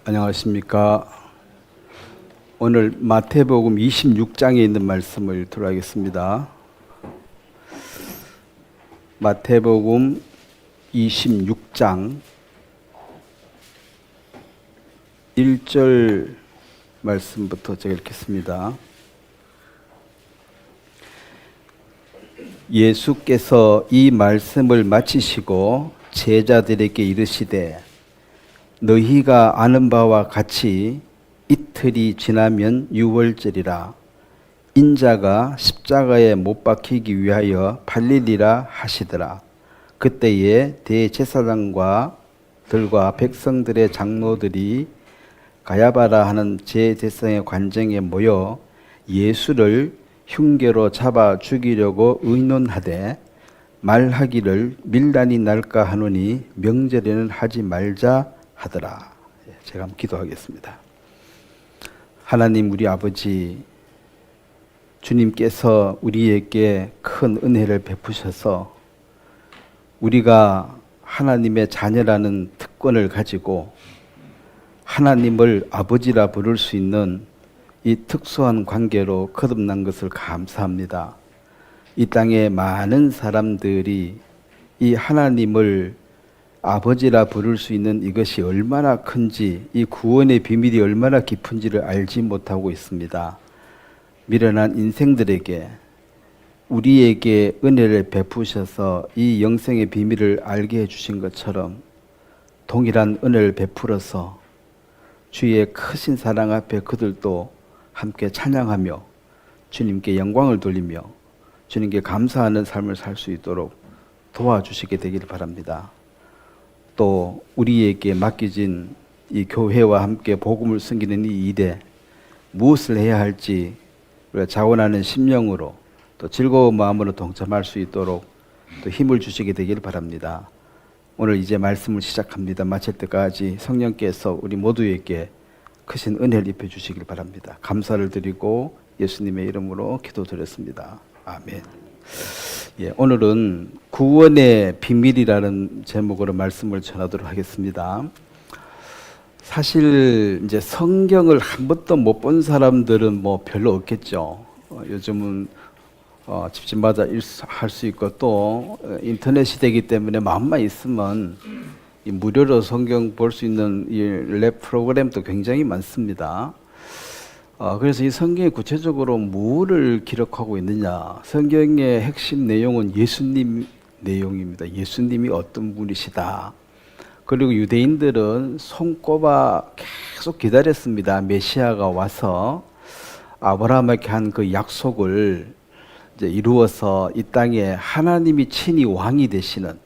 안녕하십니까. 오늘 마태복음 26장에 있는 말씀을 들어가겠습니다. 마태복음 26장 1절 말씀부터 제가 읽겠습니다. 예수께서 이 말씀을 마치시고 제자들에게 이르시되 너희가 아는 바와 같이 이틀이 지나면 유월절이라 인자가 십자가에 못 박히기 위하여 팔리리라 하시더라. 그때에 대제사장과 들과 백성들의 장로들이 가야바라 하는 제대성의 관정에 모여 예수를 흉계로 잡아 죽이려고 의논하되 말하기를 밀란이 날까 하노니 명절에는 하지 말자 하더라. 제가 한번 기도하겠습니다. 하나님 우리 아버지, 주님께서 우리에게 큰 은혜를 베푸셔서 우리가 하나님의 자녀라는 특권을 가지고 하나님을 아버지라 부를 수 있는 이 특수한 관계로 거듭난 것을 감사합니다. 이 땅에 많은 사람들이 이 하나님을 아버지라 부를 수 있는 이것이 얼마나 큰지, 이 구원의 비밀이 얼마나 깊은지를 알지 못하고 있습니다. 미련한 인생들에게 우리에게 은혜를 베푸셔서 이 영생의 비밀을 알게 해주신 것처럼 동일한 은혜를 베풀어서 주의 크신 사랑 앞에 그들도 함께 찬양하며 주님께 영광을 돌리며 주님께 감사하는 삶을 살 수 있도록 도와주시게 되기를 바랍니다. 또 우리에게 맡겨진 이 교회와 함께 복음을 섬기는 이 일에 무엇을 해야 할지 우리가 자원하는 심령으로 또 즐거운 마음으로 동참할 수 있도록 또 힘을 주시게 되기를 바랍니다. 오늘 이제 말씀을 시작합니다. 마칠 때까지 성령께서 우리 모두에게 크신 은혜를 입혀 주시길 바랍니다. 감사를 드리고 예수님의 이름으로 기도드렸습니다. 아멘. 오늘은 구원의 비밀이라는 제목으로 말씀을 전하도록 하겠습니다. 사실 이제 성경을 한 번도 못 본 사람들은 뭐 별로 없겠죠. 요즘은 집집마다 할 수 있고 또 인터넷 시대이기 때문에 마음만 있으면 이 무료로 성경 볼 수 있는 이 랩 프로그램도 굉장히 많습니다. 그래서 이 성경이 구체적으로 뭐를 기록하고 있느냐? 성경의 핵심 내용은 예수님 내용입니다. 예수님이 어떤 분이시다. 그리고 유대인들은 손꼽아 계속 기다렸습니다. 메시아가 와서 아브라함에게 한 그 약속을 이제 이루어서 이 땅에 하나님이 친히 왕이 되시는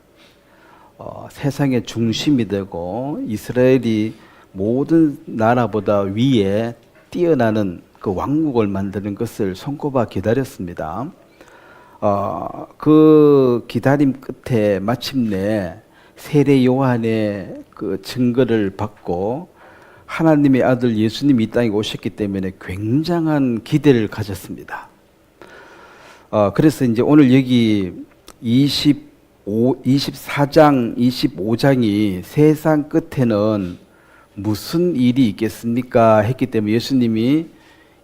세상의 중심이 되고 이스라엘이 모든 나라보다 위에 뛰어나는 그 왕국을 만드는 것을 손꼽아 기다렸습니다. 그 기다림 끝에 마침내 세례 요한의 그 증거를 받고 하나님의 아들 예수님이 이 땅에 오셨기 때문에 굉장한 기대를 가졌습니다. 그래서 이제 오늘 여기 24장, 25장이 세상 끝에는 무슨 일이 있겠습니까? 했기 때문에 예수님이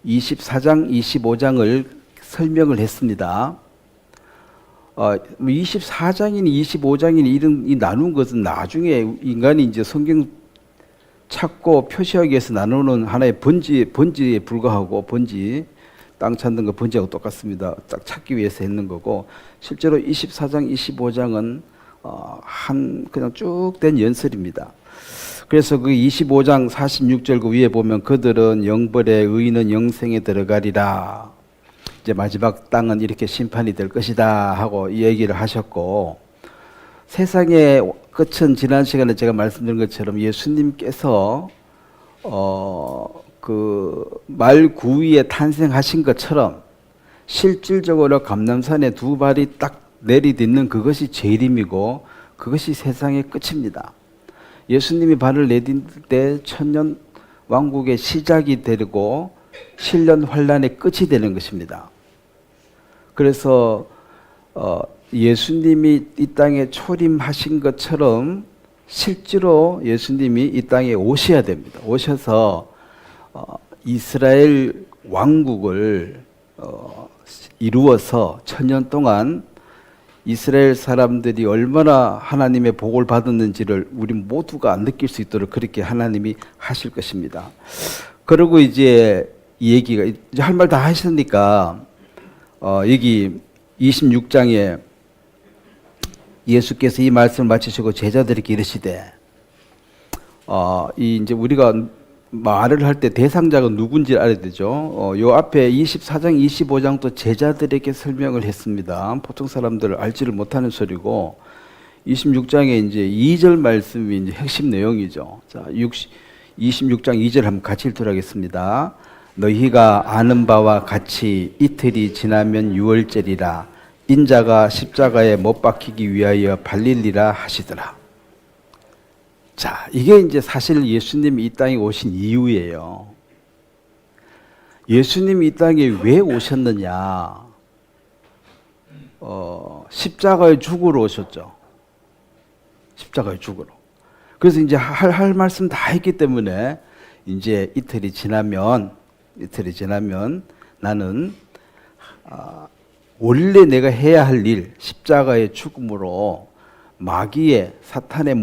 24장, 25장을 설명을 했습니다. 24장이니 25장이니 이 나눈 것은 나중에 인간이 이제 성경 찾고 표시하기 위해서 나누는 하나의 번지에 불과하고 땅 찾는 거 번지하고 똑같습니다. 딱 찾기 위해서 했는 거고 실제로 24장, 25장은 그냥 쭉 된 연설입니다. 그래서 그 25장 46절 그 위에 보면 그들은 영벌에 의인은 영생에 들어가리라. 이제 마지막 땅은 이렇게 심판이 될 것이다 하고 이 얘기를 하셨고 세상의 끝은 지난 시간에 제가 말씀드린 것처럼 예수님께서 그 말 구위에 탄생하신 것처럼 실질적으로 감람산에 두 발이 딱 내리딛는 그것이 재림이고 그것이 세상의 끝입니다. 예수님이 발을 내딛을 때 천년 왕국의 시작이 되고 실년 환란의 끝이 되는 것입니다. 그래서 예수님이 이 땅에 초림하신 것처럼 실제로 예수님이 이 땅에 오셔야 됩니다. 오셔서 이스라엘 왕국을 이루어서 천년 동안 이스라엘 사람들이 얼마나 하나님의 복을 받았는지를 우리 모두가 느낄 수 있도록 그렇게 하나님이 하실 것입니다. 그리고 이제 이 얘기가 이제 할 말 다 하셨으니까 여기 26장에 예수께서 이 말씀을 마치시고 제자들에게 이르시되 이 이제 우리가 말을 할 때 대상자가 누군지 알아야 되죠. 요 앞에 24장, 25장도 제자들에게 설명을 했습니다. 보통 사람들 알지를 못하는 소리고 26장에 이제 2절 말씀이 이제 핵심 내용이죠. 자, 26장 2절 한번 같이 읽도록 하겠습니다. 너희가 아는 바와 같이 이틀이 지나면 유월절이라 인자가 십자가에 못 박히기 위하여 발릴리라 하시더라. 자, 이게 이제 사실 예수님이 이 땅에 오신 이유예요. 예수님이 이 땅에 왜 오셨느냐? 십자가의 죽으러 오셨죠. 십자가의 죽으러. 그래서 이제 할 말씀 다 했기 때문에 이제 이틀이 지나면 나는 원래 내가 해야 할 일, 십자가의 죽음으로 마귀의 사탄의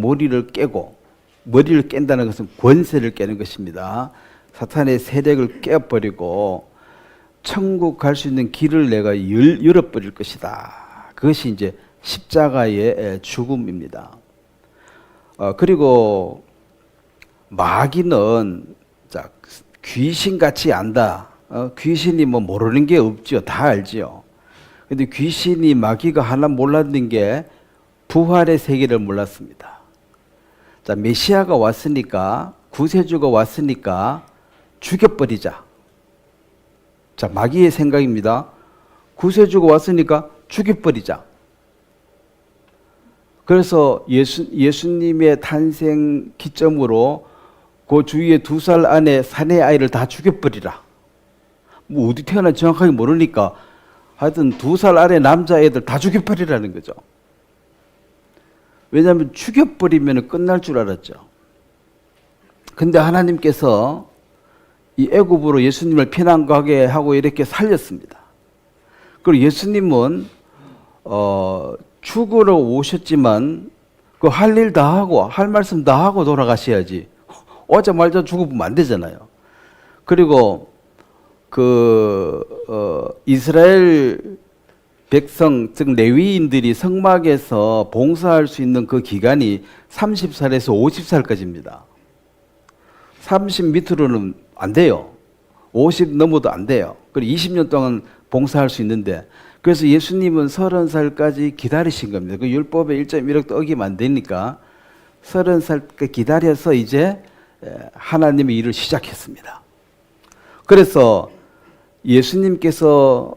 머리를 깬다는 것은 권세를 깨는 것입니다. 사탄의 세력을 깨버리고 천국 갈 수 있는 길을 내가 열어버릴 것이다. 그것이 이제 십자가의 죽음입니다. 그리고 마귀는 귀신같이 안다. 귀신이 뭐 모르는 게 없지요. 다 알지요. 근데 귀신이 마귀가 하나 몰랐는 게 부활의 세계를 몰랐습니다. 자, 메시아가 왔으니까, 구세주가 왔으니까 죽여버리자. 자, 마귀의 생각입니다. 구세주가 왔으니까 죽여버리자. 그래서 예수님의 탄생 기점으로 그 주위에 2살 안에 사내 아이를 다 죽여버리라. 뭐 어디 태어나 정확하게 모르니까 하여튼 2살 아래 남자애들 다 죽여버리라는 거죠. 왜냐하면 죽여버리면 끝날 줄 알았죠. 근데 하나님께서 이 애굽으로 예수님을 피난 가게 하고 이렇게 살렸습니다. 그리고 예수님은 죽으러 오셨지만 그 할 일 다 하고 할 말씀 다 하고 돌아가셔야지. 오자마자 죽으면 안 되잖아요. 그리고 이스라엘 백성, 즉 레위인들이 성막에서 봉사할 수 있는 그 기간이 30살에서 50살까지입니다. 30 밑으로는 안 돼요. 50 넘어도 안 돼요. 그리고 20년 동안 봉사할 수 있는데, 그래서 예수님은 30살까지 기다리신 겁니다. 그 율법의 1.1억도 어기면 안 되니까 30살까지 기다려서 이제 하나님의 일을 시작했습니다. 그래서 예수님께서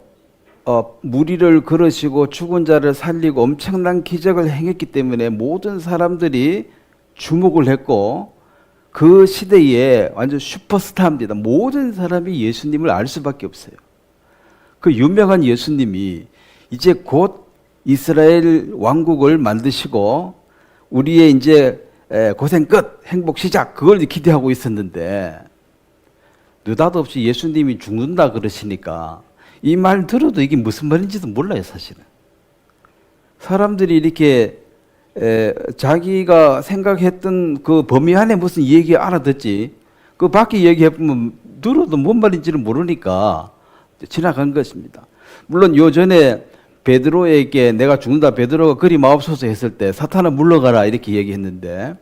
무리를 걸으시고 죽은 자를 살리고 엄청난 기적을 행했기 때문에 모든 사람들이 주목을 했고 그 시대에 완전 슈퍼스타입니다. 모든 사람이 예수님을 알 수밖에 없어요. 그 유명한 예수님이 이제 곧 이스라엘 왕국을 만드시고 우리의 이제 고생 끝, 행복 시작, 그걸 기대하고 있었는데 느닷없이 예수님이 죽는다 그러시니까 이 말 들어도 이게 무슨 말인지도 몰라요, 사실은. 사람들이 이렇게 자기가 생각했던 그 범위 안에 무슨 얘기 알아듣지, 그 밖에 얘기해보면 들어도 뭔 말인지를 모르니까 지나간 것입니다. 물론 요 전에 베드로에게 내가 죽는다, 베드로가 그리 마옵소서 했을 때 사탄아 물러가라 이렇게 얘기했는데,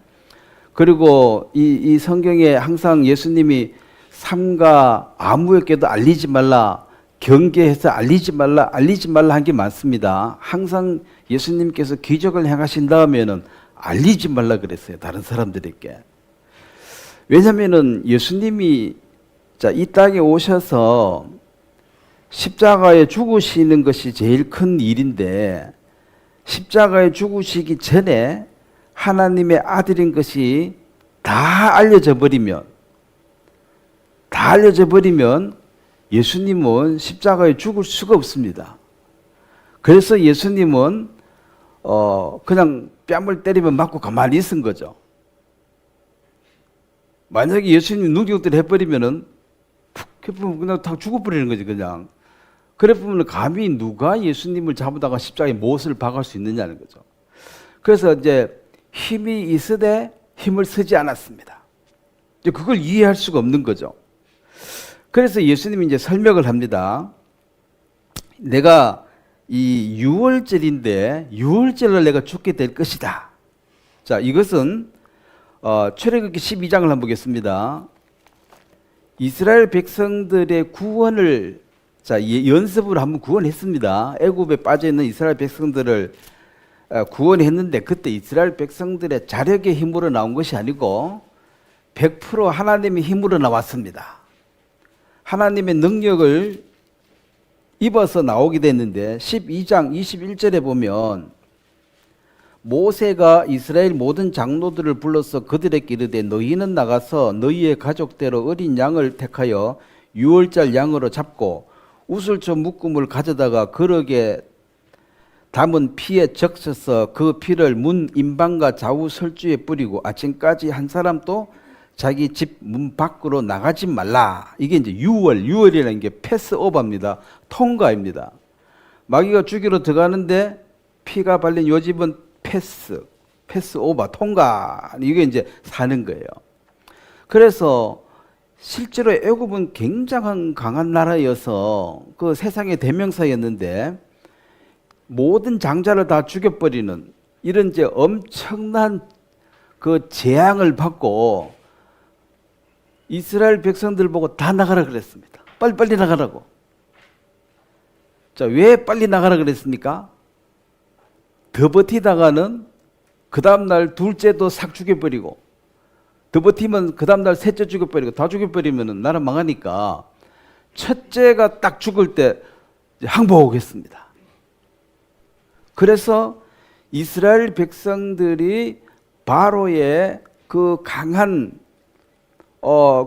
그리고 이 성경에 항상 예수님이 삼가 아무에게도 알리지 말라, 경계해서 알리지 말라 한 게 많습니다. 항상 예수님께서 기적을 행하신 다음에는 알리지 말라 그랬어요, 다른 사람들에게. 왜냐하면은 예수님이 이 땅에 오셔서 십자가에 죽으시는 것이 제일 큰 일인데, 십자가에 죽으시기 전에 하나님의 아들인 것이 다 알려져 버리면 예수님은 십자가에 죽을 수가 없습니다. 그래서 예수님은 그냥 뺨을 때리면 맞고 가만히 있은 거죠. 만약에 예수님이 능력대로 해버리면은 그냥 다 죽어버리는 거지 그냥. 그래 보면 감히 누가 예수님을 잡아다가 십자가에 못을 박을 수 있느냐는 거죠. 그래서 이제 힘이 있으되 힘을 쓰지 않았습니다. 이제 그걸 이해할 수가 없는 거죠. 그래서 예수님이 이제 설명을 합니다. 내가 이 유월절인데 유월절을 내가 죽게 될 것이다. 자, 이것은 출애굽기 12장을 한번 보겠습니다. 이스라엘 백성들의 구원을 연습으로 한번 구원했습니다. 애굽에 빠져 있는 이스라엘 백성들을 구원했는데 그때 이스라엘 백성들의 자력의 힘으로 나온 것이 아니고 100% 하나님의 힘으로 나왔습니다. 하나님의 능력을 입어서 나오게 됐는데 12장 21절에 보면 모세가 이스라엘 모든 장로들을 불러서 그들에게 이르되 너희는 나가서 너희의 가족대로 어린 양을 택하여 유월절 양으로 잡고 우슬초 묶음을 가져다가 그릇에 담은 피에 적셔서 그 피를 문 임방과 좌우 설주에 뿌리고 아침까지 한 사람도 자기 집 문 밖으로 나가지 말라. 이게 이제 유월이라는 게 패스오버입니다. 통과입니다. 마귀가 죽이러 들어가는데 피가 발린 요 집은 패스오버, 통과. 이게 이제 사는 거예요. 그래서 실제로 애굽은 굉장한 강한 나라여서 그 세상의 대명사였는데 모든 장자를 다 죽여버리는 이런 이제 엄청난 그 재앙을 받고 이스라엘 백성들 보고 다 나가라 그랬습니다. 빨리빨리 나가라고. 자, 왜 빨리 나가라 그랬습니까? 더 버티다가는 그 다음날 둘째도 싹 죽여버리고 더 버티면 그 다음날 셋째 죽여버리고 다 죽여버리면 나라 망하니까 첫째가 딱 죽을 때 항복하겠습니다. 그래서 이스라엘 백성들이 바로의 그 강한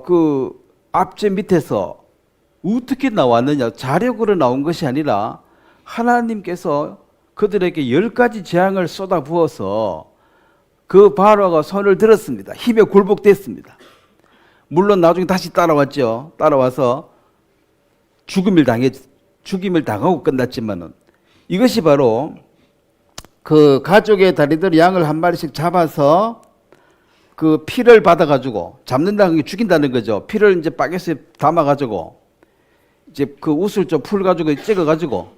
그 압제 밑에서 어떻게 나왔느냐, 자력으로 나온 것이 아니라 하나님께서 그들에게 10가지 재앙을 쏟아 부어서 그 바로가 손을 들었습니다. 힘에 굴복됐습니다. 물론 나중에 다시 따라왔죠. 따라와서 죽임을 당하고 끝났지만은 이것이 바로 그 가족의 다리들 양을 한 마리씩 잡아서 그 피를 받아가지고 잡는다는 게 죽인다는 거죠. 피를 이제 바게트에 담아가지고 이제 그 옷을 좀 풀가지고 찍어가지고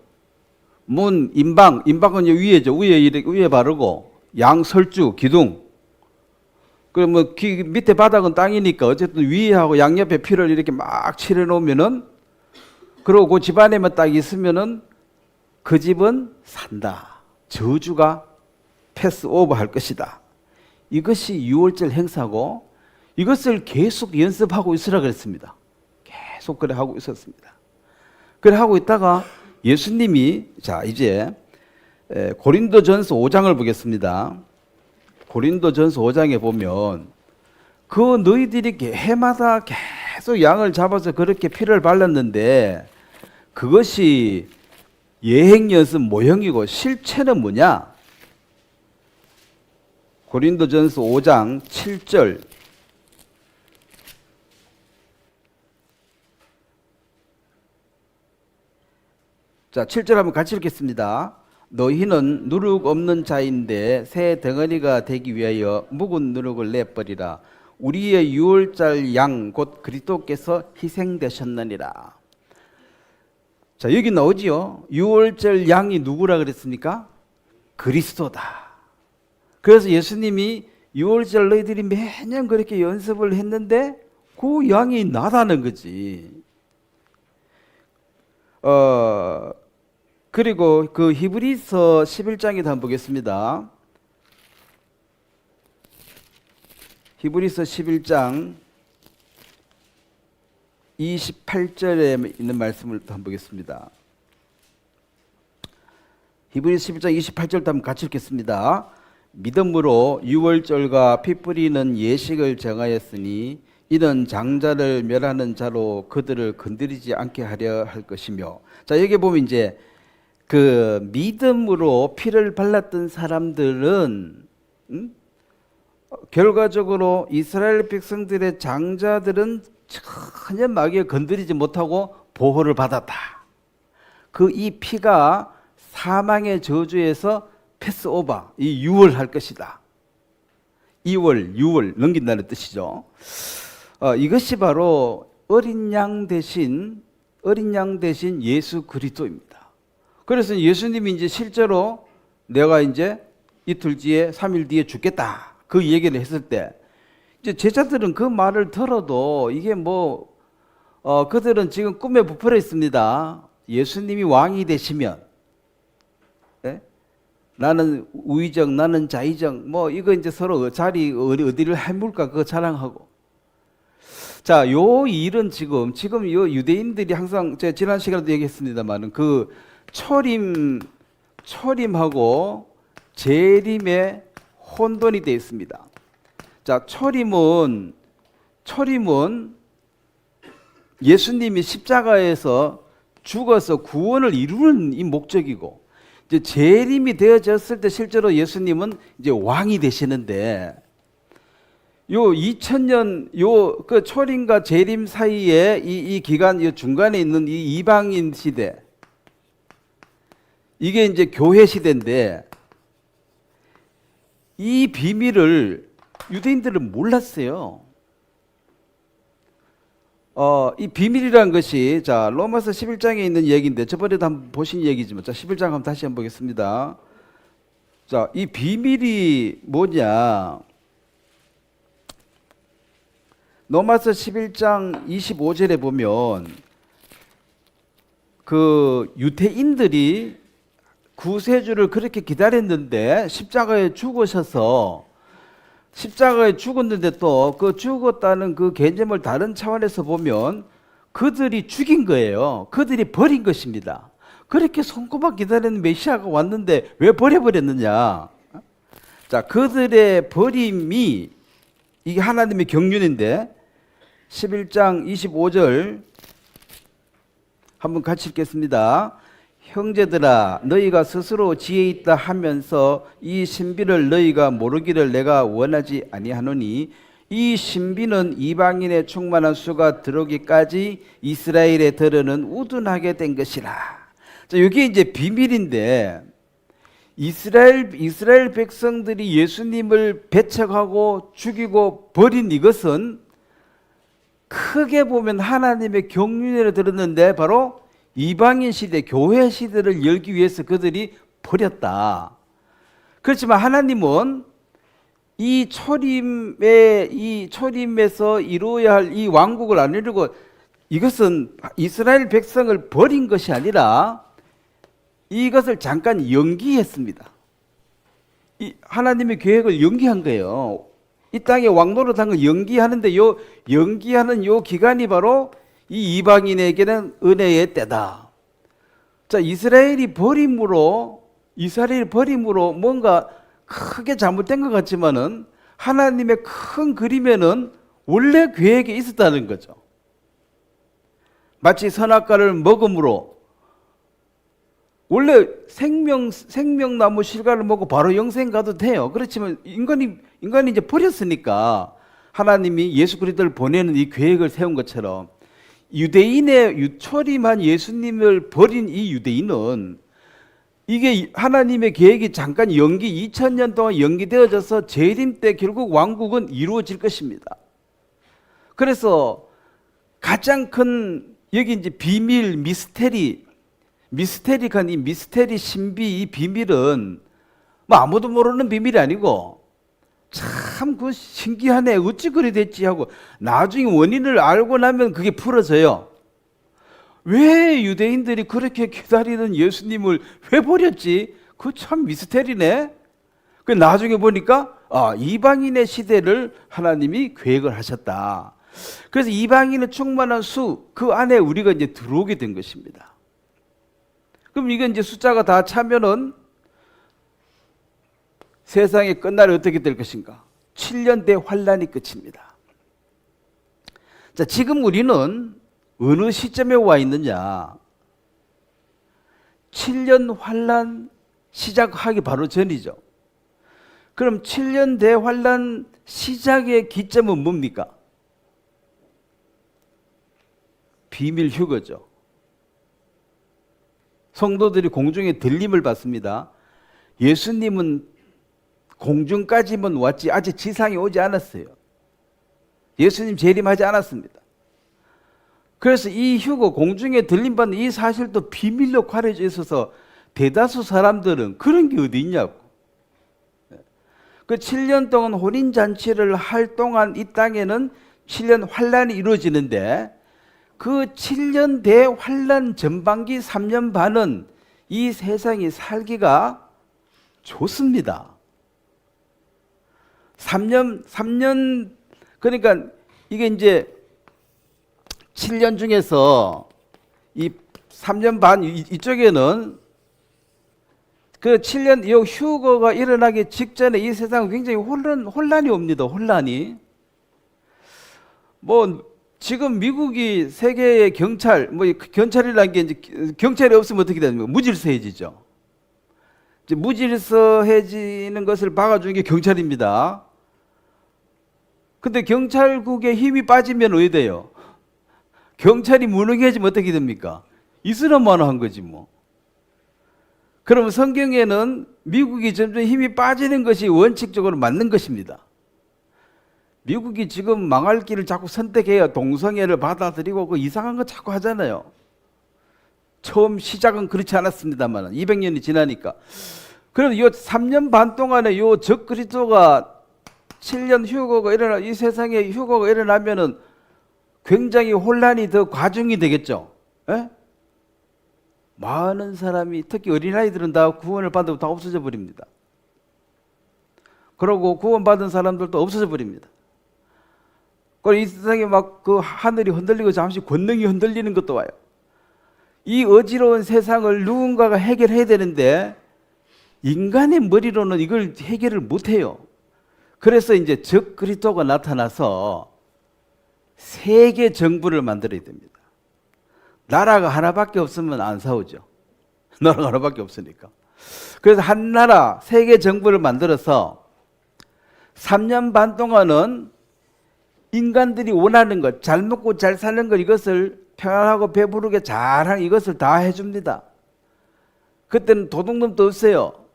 문 임방은 위에죠. 위에 바르고 양 설주 기둥. 그러면 밑에 바닥은 땅이니까 어쨌든 위에하고 양옆에 피를 이렇게 막 칠해 놓으면은 그리고 그 집안에만 딱 있으면은 그 집은 산다. 저주가 패스오버 할 것이다. 이것이 유월절 행사고 이것을 계속 연습하고 있으라 그랬습니다. 계속 그래 하고 있었습니다. 그래 하고 있다가 예수님이 자 이제 고린도전서 5장을 보겠습니다. 고린도전서 5장에 보면 그 너희들이 해마다 계속 양을 잡아서 그렇게 피를 발랐는데 그것이 예행 연습 모형이고 실체는 뭐냐? 고린도전서 5장 7절 자 7절 한번 같이 읽겠습니다. 너희는 누룩 없는 자인데 새 덩어리가 되기 위하여 묵은 누룩을 내버리라. 우리의 유월절 양 곧 그리스도께서 희생되셨느니라. 자 여기 나오지요. 유월절 양이 누구라 그랬습니까? 그리스도다. 그래서 예수님이 유월절 너희들이 매년 그렇게 연습을 했는데 그 양이 나다는 거지. 그리고 그 히브리서 11장에도 한번 보겠습니다. 히브리서 11장 28절에 있는 말씀을 한번 보겠습니다. 히브리서 11장 28절도 한번 같이 읽겠습니다. 믿음으로 유월절과 피 뿌리는 예식을 정하였으니 이는 장자를 멸하는 자로 그들을 건드리지 않게 하려 할 것이며. 자 여기 보면 이제 그 믿음으로 피를 발랐던 사람들은 결과적으로 이스라엘 백성들의 장자들은 전혀 마귀에 건드리지 못하고 보호를 받았다. 그 이 피가 사망의 저주에서 패스오버, 이 유월할 것이다. 2월, 6월 넘긴다는 뜻이죠. 이것이 바로 어린 양 대신 예수 그리스도입니다. 그래서 예수님이 이제 실제로 내가 이제 이틀 뒤에 3일 뒤에 죽겠다. 그 얘기를 했을 때 이제 제자들은 그 말을 들어도 이게 뭐 그들은 지금 꿈에 부풀어 있습니다. 예수님이 왕이 되시면 네? 나는 우의정, 나는 자의정, 뭐 이거 이제 서로 자리 어디를 해물까 그거 자랑하고. 자, 요 일은 지금 요 유대인들이 항상 제가 지난 시간에도 얘기했습니다만은 그 초림하고 재림의 혼돈이 되어 있습니다. 자, 초림은 예수님이 십자가에서 죽어서 구원을 이루는 이 목적이고, 이제 재림이 되어졌을 때 실제로 예수님은 이제 왕이 되시는데, 요 2000년 그 초림과 재림 사이에 이 기간, 이 중간에 있는 이 이방인 시대, 이게 이제 교회 시대인데, 이 비밀을 유대인들은 몰랐어요. 이 비밀이라는 것이, 자, 로마서 11장에 있는 얘기인데, 저번에도 한번 보신 얘기지만, 자, 11장 한번 다시 한번 보겠습니다. 자, 이 비밀이 뭐냐? 로마서 11장 25절에 보면, 그 유대인들이 구세주를 그렇게 기다렸는데 십자가에 죽었는데 또 그 죽었다는 그 개념을 다른 차원에서 보면 그들이 죽인 거예요. 그들이 버린 것입니다. 그렇게 손꼽아 기다리는 메시아가 왔는데 왜 버려버렸느냐? 자, 그들의 버림이 이게 하나님의 경륜인데 11장 25절 한번 같이 읽겠습니다. 형제들아, 너희가 스스로 지혜 있다 하면서 이 신비를 너희가 모르기를 내가 원하지 아니하노니, 이 신비는 이방인의 충만한 수가 들어오기까지 이스라엘에 들어는 우둔하게 된 것이라. 자, 이게 이제 비밀인데, 이스라엘 백성들이 예수님을 배척하고 죽이고 버린 이것은 크게 보면 하나님의 경륜에 들었는데 바로 이방인 시대, 교회 시대를 열기 위해서 그들이 버렸다. 그렇지만 하나님은 이 초림에서 이루어야 할 이 왕국을 안 이루고, 이것은 이스라엘 백성을 버린 것이 아니라 이것을 잠깐 연기했습니다. 하나님의 계획을 연기한 거예요. 이 땅에 왕노릇한 걸 연기하는데, 연기하는 요 기간이 바로 이 이방인에게는 은혜의 때다. 자, 이스라엘이 버림으로 뭔가 크게 잘못된 것 같지만은 하나님의 큰 그림에는 원래 계획이 있었다는 거죠. 마치 선악과를 먹음으로 원래 생명나무 실과를 먹고 바로 영생 가도 돼요. 그렇지만 인간이 이제 버렸으니까 하나님이 예수 그리스도를 보내는 이 계획을 세운 것처럼 유대인의 초림한 예수님을 버린 이 유대인은 이게 하나님의 계획이 잠깐 2000년 동안 연기되어져서 재림 때 결국 왕국은 이루어질 것입니다. 그래서 가장 큰 여기 이제 비밀, 미스테리한 이 미스테리 신비, 이 비밀은 뭐 아무도 모르는 비밀이 아니고 참 그 신기하네, 어찌 그리 됐지 하고 나중에 원인을 알고 나면 그게 풀어져요. 왜 유대인들이 그렇게 기다리는 예수님을 왜 버렸지? 그거 참 미스테리네. 그 나중에 보니까 이방인의 시대를 하나님이 계획을 하셨다. 그래서 이방인의 충만한 수, 그 안에 우리가 이제 들어오게 된 것입니다. 그럼 이게 이제 숫자가 다 차면은 세상의 끝날이 어떻게 될 것인가? 7년 대환란이 끝입니다. 자, 지금 우리는 어느 시점에 와 있느냐? 7년 환란 시작하기 바로 전이죠. 그럼 7년 대환란 시작의 기점은 뭡니까? 비밀 휴거죠. 성도들이 공중에 들림을 받습니다. 예수님은 공중까지만 왔지 아직 지상에 오지 않았어요. 예수님 재림하지 않았습니다. 그래서 이 휴거, 공중에 들림받는 이 사실도 비밀로 가려져 있어서 대다수 사람들은 그런 게 어디 있냐고. 그 7년 동안 혼인잔치를 할 동안 이 땅에는 7년 환란이 이루어지는데 그 7년 대환란 전반기 3년 반은 이 세상이 살기가 좋습니다. 3년, 그러니까 이게 이제 7년 중에서 이 3년 반 이쪽에는 그 7년 이 휴거가 일어나기 직전에 이 세상은 굉장히 혼란이 옵니다. 혼란이. 뭐 지금 미국이 세계의 경찰, 뭐 경찰이라는 게 이제 경찰이 없으면 어떻게 됩니까? 무질서해지죠. 이제 무질서해지는 것을 막아주는 게 경찰입니다. 근데 경찰국의 힘이 빠지면 어디 돼요? 경찰이 무능해지면 어떻게 됩니까? 이슬람화한 거지 뭐. 그러면 성경에는 미국이 점점 힘이 빠지는 것이 원칙적으로 맞는 것입니다. 미국이 지금 망할 길을 자꾸 선택해야 동성애를 받아들이고 그 이상한 거 자꾸 하잖아요. 처음 시작은 그렇지 않았습니다만 200년이 지나니까. 그럼 이 3년 반 동안에 이 적그리스도가 7년 휴거가 일어나 이 세상에 휴거가 일어나면은 굉장히 혼란이 더 과중이 되겠죠. 에? 많은 사람이 특히 어린아이들은 다 구원을 받으면 다 없어져 버립니다. 그러고 구원받은 사람들도 없어져 버립니다. 그리고 이 세상에 막 그 하늘이 흔들리고 잠시 권능이 흔들리는 것도 와요. 이 어지러운 세상을 누군가가 해결해야 되는데 인간의 머리로는 이걸 해결을 못해요. 그래서 이제 적그리스도가 나타나서 세계 정부를 만들어야 됩니다. 나라가 하나밖에 없으면 안 싸우죠. 나라가 하나밖에 없으니까. 그래서 한 나라 세계 정부를 만들어서 3년 반 동안은 인간들이 원하는 것, 잘 먹고 잘 사는 것, 이것을 평안하고 배부르게 잘하는 이것을 다 해줍니다. 그때는 도둑놈도 없어요.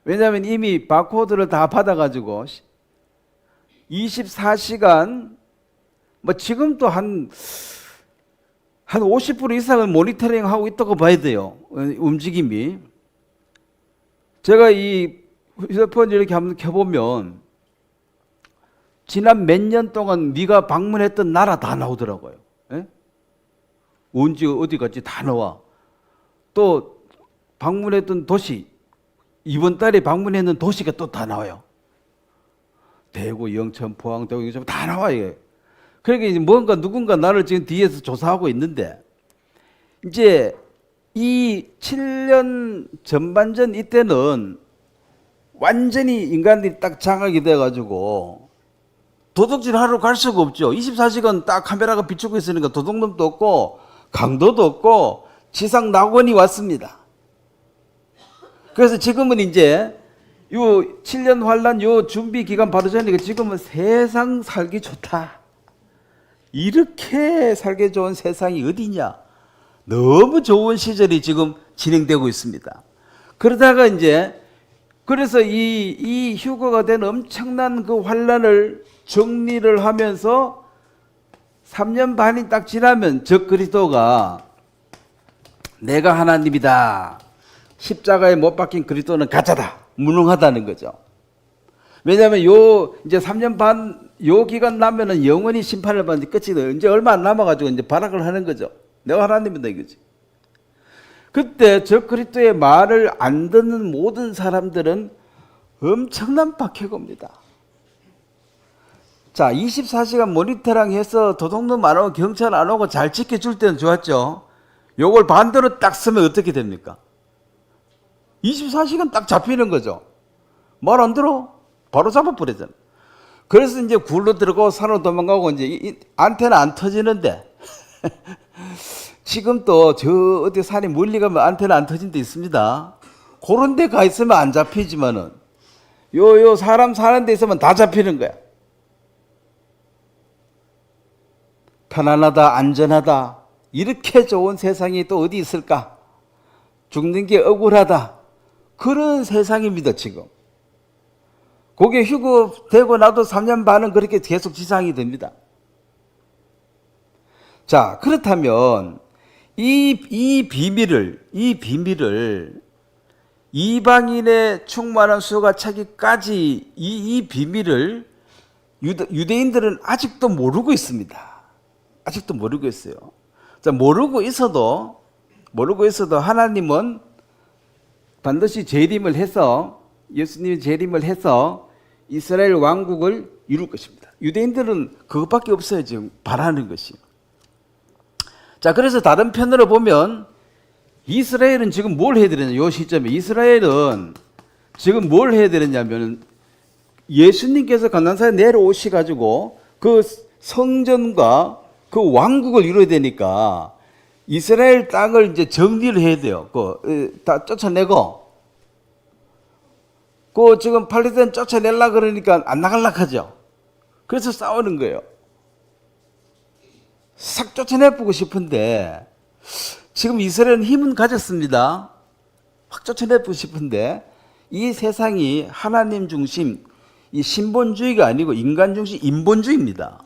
왜냐하면 이미 바코드를 다 받아가지고 24시간 뭐 지금도 한 50% 이상은 모니터링하고 있다고 봐야 돼요. 움직임이. 제가 이 휴대폰 이렇게 한번 켜보면 지난 몇 년 동안 네가 방문했던 나라 다 나오더라고요. 예? 언제 어디 갔지 다 나와. 또 방문했던 도시, 이번 달에 방문했는 도시가 또 다 나와요. 대구, 영천, 포항, 대구, 영천 다 나와요. 그러니까 이제 뭔가 누군가 나를 지금 뒤에서 조사하고 있는데 이제 이 7년 전반전 이때는 완전히 인간들이 딱 장악이 돼가지고 도둑질 하러 갈 수가 없죠. 24시간 딱 카메라가 비추고 있으니까 도둑놈도 없고 강도도 없고 지상 낙원이 왔습니다. 그래서 지금은 이제 요 7년 환란 요 준비 기간 바로 전이니까 지금은 세상 살기 좋다. 이렇게 살기 좋은 세상이 어디냐? 너무 좋은 시절이 지금 진행되고 있습니다. 그러다가 이제 그래서 이 휴거가 된 엄청난 그 환란을 정리를 하면서 3년 반이 딱 지나면 적그리스도가 내가 하나님이다. 십자가에 못 박힌 그리스도는 가짜다. 무능하다는 거죠. 왜냐하면 이제 3년 반 요 기간 나면은 영원히 심판을 받는 끝이다. 이제 얼마 안 남아가지고 이제 발악을 하는 거죠. 내가 하나님이다 이거지. 그때 적그리스도의 말을 안 듣는 모든 사람들은 엄청난 박해고입니다. 자, 24시간 모니터링 해서 도둑놈 안 오고 경찰 안 오고 잘 지켜줄 때는 좋았죠. 요걸 반대로 딱 쓰면 어떻게 됩니까? 24시간 딱 잡히는 거죠. 말 안 들어? 바로 잡아버리잖아. 그래서 이제 굴로 들어가고 산으로 도망가고 이제 안테나 안 터지는데 지금 또 저 어디 산에 멀리 가면 안테나 안 터진 데 있습니다. 그런 데 가 있으면 안 잡히지만은 요 사람 사는 데 있으면 다 잡히는 거야. 편안하다, 안전하다. 이렇게 좋은 세상이 또 어디 있을까? 죽는 게 억울하다. 그런 세상입니다, 지금. 그게 휴거되고 나도 3년 반은 그렇게 계속 지상이 됩니다. 자, 그렇다면 이 비밀을 이방인의 충만한 수가 차기까지 이 비밀을 유대인들은 아직도 모르고 있습니다. 아직도 모르고 있어요. 자, 모르고 있어도 하나님은 반드시 재림을 해서 예수님이 재림을 해서 이스라엘 왕국을 이룰 것입니다. 유대인들은 그것밖에 없어요. 지금 바라는 것이. 자, 그래서 다른 편으로 보면 이스라엘은 지금 뭘 해야 되느냐, 이 시점에 이스라엘은 지금 뭘 해야 되느냐면 예수님께서 가나안에 내려오셔가지고 그 성전과 그 왕국을 이루어야 되니까 이스라엘 땅을 이제 정리를 해야 돼요. 다 쫓아내고, 지금 팔레스타인 쫓아내려 그러니까 안 나갈라 하죠. 그래서 싸우는 거예요. 싹 쫓아내보고 싶은데, 지금 이스라엘은 힘은 가졌습니다. 확 쫓아내보고 싶은데, 이 세상이 하나님 중심, 이 신본주의가 아니고 인간 중심, 인본주의입니다.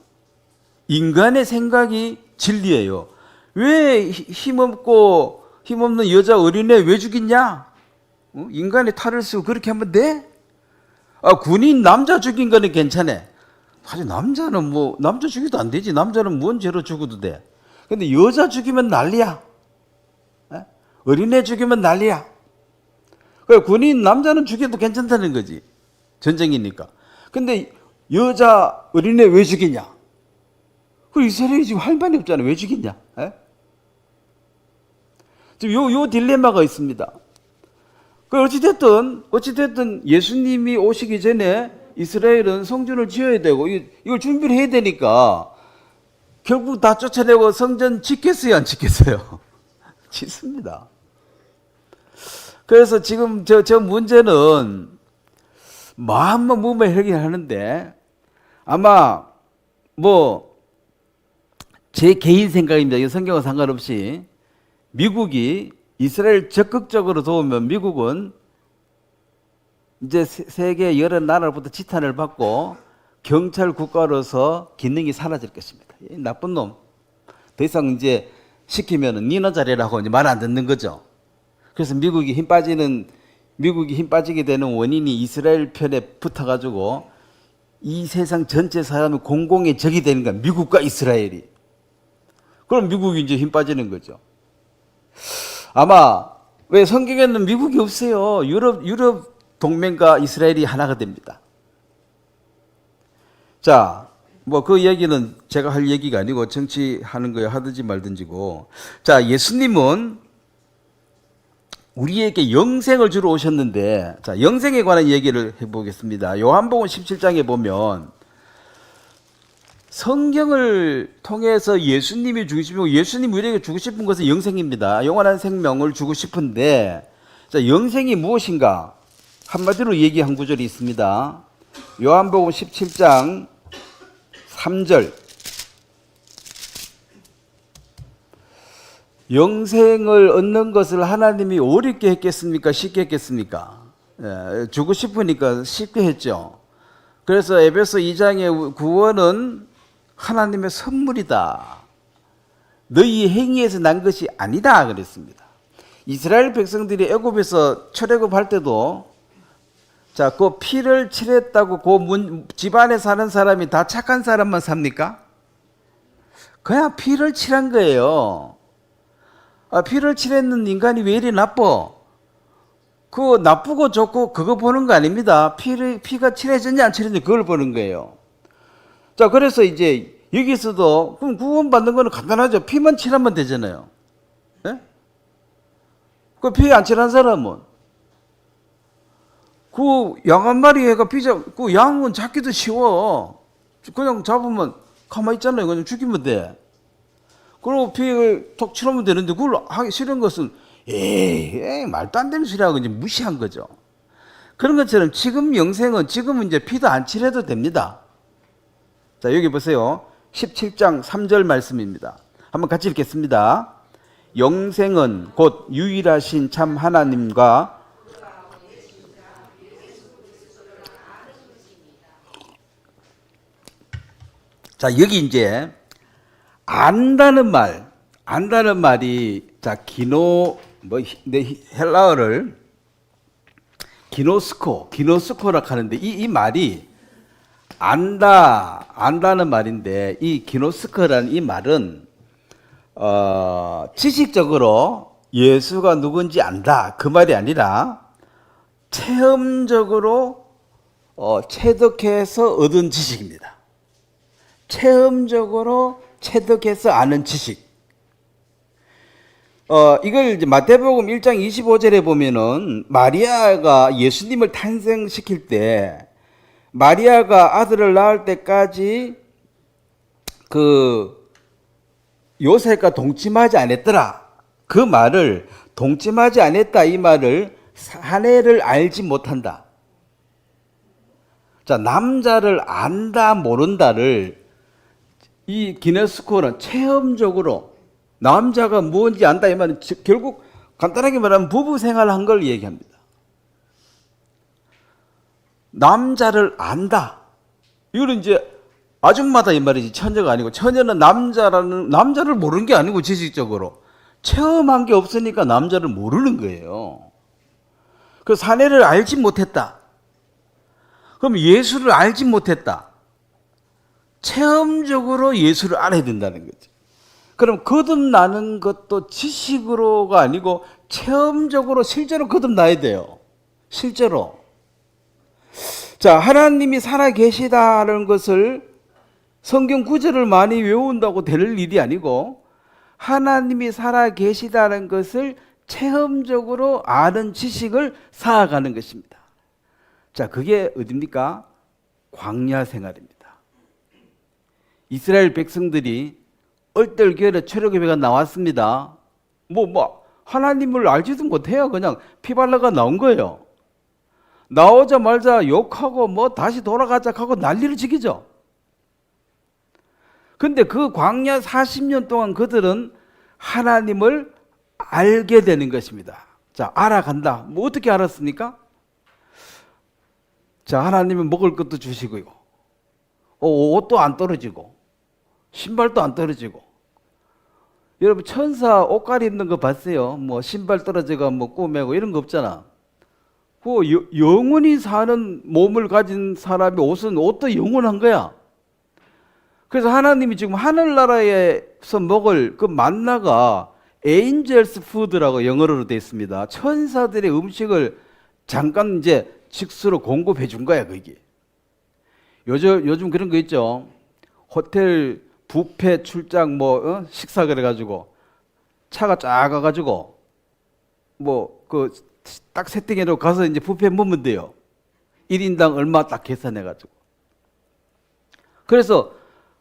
인간의 생각이 진리예요. 왜 힘없는 여자 어린애 왜 죽이냐? 인간의 탈을 쓰고 그렇게 하면 돼? 군인 남자 죽인 거는 괜찮아. 사실 남자는 남자 죽여도 안 되지. 남자는 뭔 죄로 죽어도 돼. 근데 여자 죽이면 난리야. 어린애 죽이면 난리야. 군인 남자는 죽여도 괜찮다는 거지. 전쟁이니까. 근데 여자 어린애 왜 죽이냐? 이스라엘이 지금 할 말이 없잖아. 왜 죽이냐? 지금 요 딜레마가 있습니다. 어찌됐든 예수님이 오시기 전에 이스라엘은 성전을 지어야 되고 이걸 준비를 해야 되니까 결국 다 쫓아내고 성전 짓겠어요, 안 짓겠어요? 짓습니다. 그래서 지금 저 문제는 마음만 먹으면 해결하는데 아마 제 개인 생각입니다. 이 성경과 상관없이 미국이 이스라엘 적극적으로 도우면 미국은 이제 세계 여러 나라로부터 지탄을 받고 경찰 국가로서 기능이 사라질 것입니다. 나쁜 놈. 더 이상 이제 시키면은 니너 잘해라고 이제 말 안 듣는 거죠. 그래서 미국이 힘 빠지게 되는 원인이 이스라엘 편에 붙어가지고 이 세상 전체 사람이 공공의 적이 되는 거야. 미국과 이스라엘이. 그럼 미국이 이제 힘 빠지는 거죠. 아마 왜 성경에는 미국이 없어요. 유럽 동맹과 이스라엘이 하나가 됩니다. 자, 그 얘기는 제가 할 얘기가 아니고 정치하는 거에 하든지 말든지고. 자, 예수님은 우리에게 영생을 주러 오셨는데, 자, 영생에 관한 얘기를 해보겠습니다. 요한복음 17장에 보면 성경을 통해서 예수님이 주고 싶고 예수님이 우리에게 주고 싶은 것은 영생입니다. 영원한 생명을 주고 싶은데, 자, 영생이 무엇인가? 한마디로 얘기한 구절이 있습니다. 요한복음 17장 3절. 영생을 얻는 것을 하나님이 어렵게 했겠습니까? 쉽게 했겠습니까? 주고 싶으니까 쉽게 했죠. 그래서 에베소 2장의 구원은 하나님의 선물이다. 너희 행위에서 난 것이 아니다 그랬습니다. 이스라엘 백성들이 애굽에서 출애굽할 때도 자, 그 피를 칠했다고 그 집안에 사는 사람이 다 착한 사람만 삽니까? 그냥 피를 칠한 거예요. 피를 칠했는 인간이 왜 이리 나빠? 그 나쁘고 좋고 그거 보는 거 아닙니다. 피가 칠해졌냐 안 칠해졌냐 그걸 보는 거예요. 자, 그래서 이제 여기서도 그럼 구원받는 거는 간단하죠. 피만 칠하면 되잖아요. 예? 그 피 안 칠한 사람은 그 양 한 마리 해가 그 양은 잡기도 쉬워. 그냥 잡으면 가만히 있잖아요. 그냥 죽이면 돼. 그리고 피를 톡 치러면 되는데 그걸 하기 싫은 것은 에이 말도 안 되는 소리하고 이제 무시한 거죠. 그런 것처럼 지금 영생은 지금은 이제 피도 안 칠해도 됩니다. 자, 여기 보세요. 17장 3절 말씀입니다. 한번 같이 읽겠습니다. 영생은 곧 유일하신 참 하나님과 자, 여기 이제 안다는 말이 자, 헬라어를 기노스코라 하는데 이 말이 안다는 말인데 이 기노스코라는 이 말은 지식적으로 예수가 누군지 안다 그 말이 아니라 체험적으로 체득해서 얻은 지식입니다. 체험적으로 체득해서 아는 지식. 이걸 이제 마태복음 1장 25절에 보면은 마리아가 예수님을 탄생시킬 때 마리아가 아들을 낳을 때까지 그 요셉과 동침하지 않았더라. 그 말을 동침하지 않았다 이 말을 사내를 알지 못한다. 자, 남자를 안다 모른다를 이 기네스코는 체험적으로 남자가 뭔지 안다 이 말은 결국 간단하게 말하면 부부 생활한 걸 얘기합니다. 남자를 안다. 이거는 이제 아줌마다 이 말이지 처녀가 아니고 처녀는 남자를 모르는 게 아니고 지식적으로 체험한 게 없으니까 남자를 모르는 거예요. 그 사내를 알지 못했다. 그럼 예수를 알지 못했다. 체험적으로 예수를 알아야 된다는 거죠. 그럼 거듭나는 것도 지식으로가 아니고 체험적으로 실제로 거듭나야 돼요. 실제로. 자, 하나님이 살아 계시다는 것을 성경 구절을 많이 외운다고 될 일이 아니고 하나님이 살아 계시다는 것을 체험적으로 아는 지식을 쌓아가는 것입니다. 자, 그게 어디입니까? 광야 생활입니다. 이스라엘 백성들이 얼떨결에 출애굽기가 나왔습니다. 하나님을 알지도 못해요. 그냥 피발라가 나온 거예요. 나오자마자 욕하고 다시 돌아가자 하고 난리를 지기죠. 근데 그 광야 40년 동안 그들은 하나님을 알게 되는 것입니다. 자, 알아간다. 어떻게 알았습니까? 자, 하나님은 먹을 것도 주시고요. 옷도 안 떨어지고 신발도 안 떨어지고. 여러분 천사 옷갈이 입는 거 봤어요? 신발 떨어지고 꼬매고 이런 거 없잖아. 그 영원히 사는 몸을 가진 사람의 옷도 영원한 거야. 그래서 하나님이 지금 하늘나라에서 먹을 그 만나가 에인젤스 푸드라고 영어로 되어 있습니다. 천사들의 음식을 잠깐 이제 직수로 공급해 준 거야, 그게. 요즘 그런 거 있죠. 호텔 뷔페 출장 식사 그래가지고 차가 쫙 가가지고 딱 세팅해놓고 가서 이제 뷔페 먹으면 돼요. 1인당 얼마 딱 계산해가지고. 그래서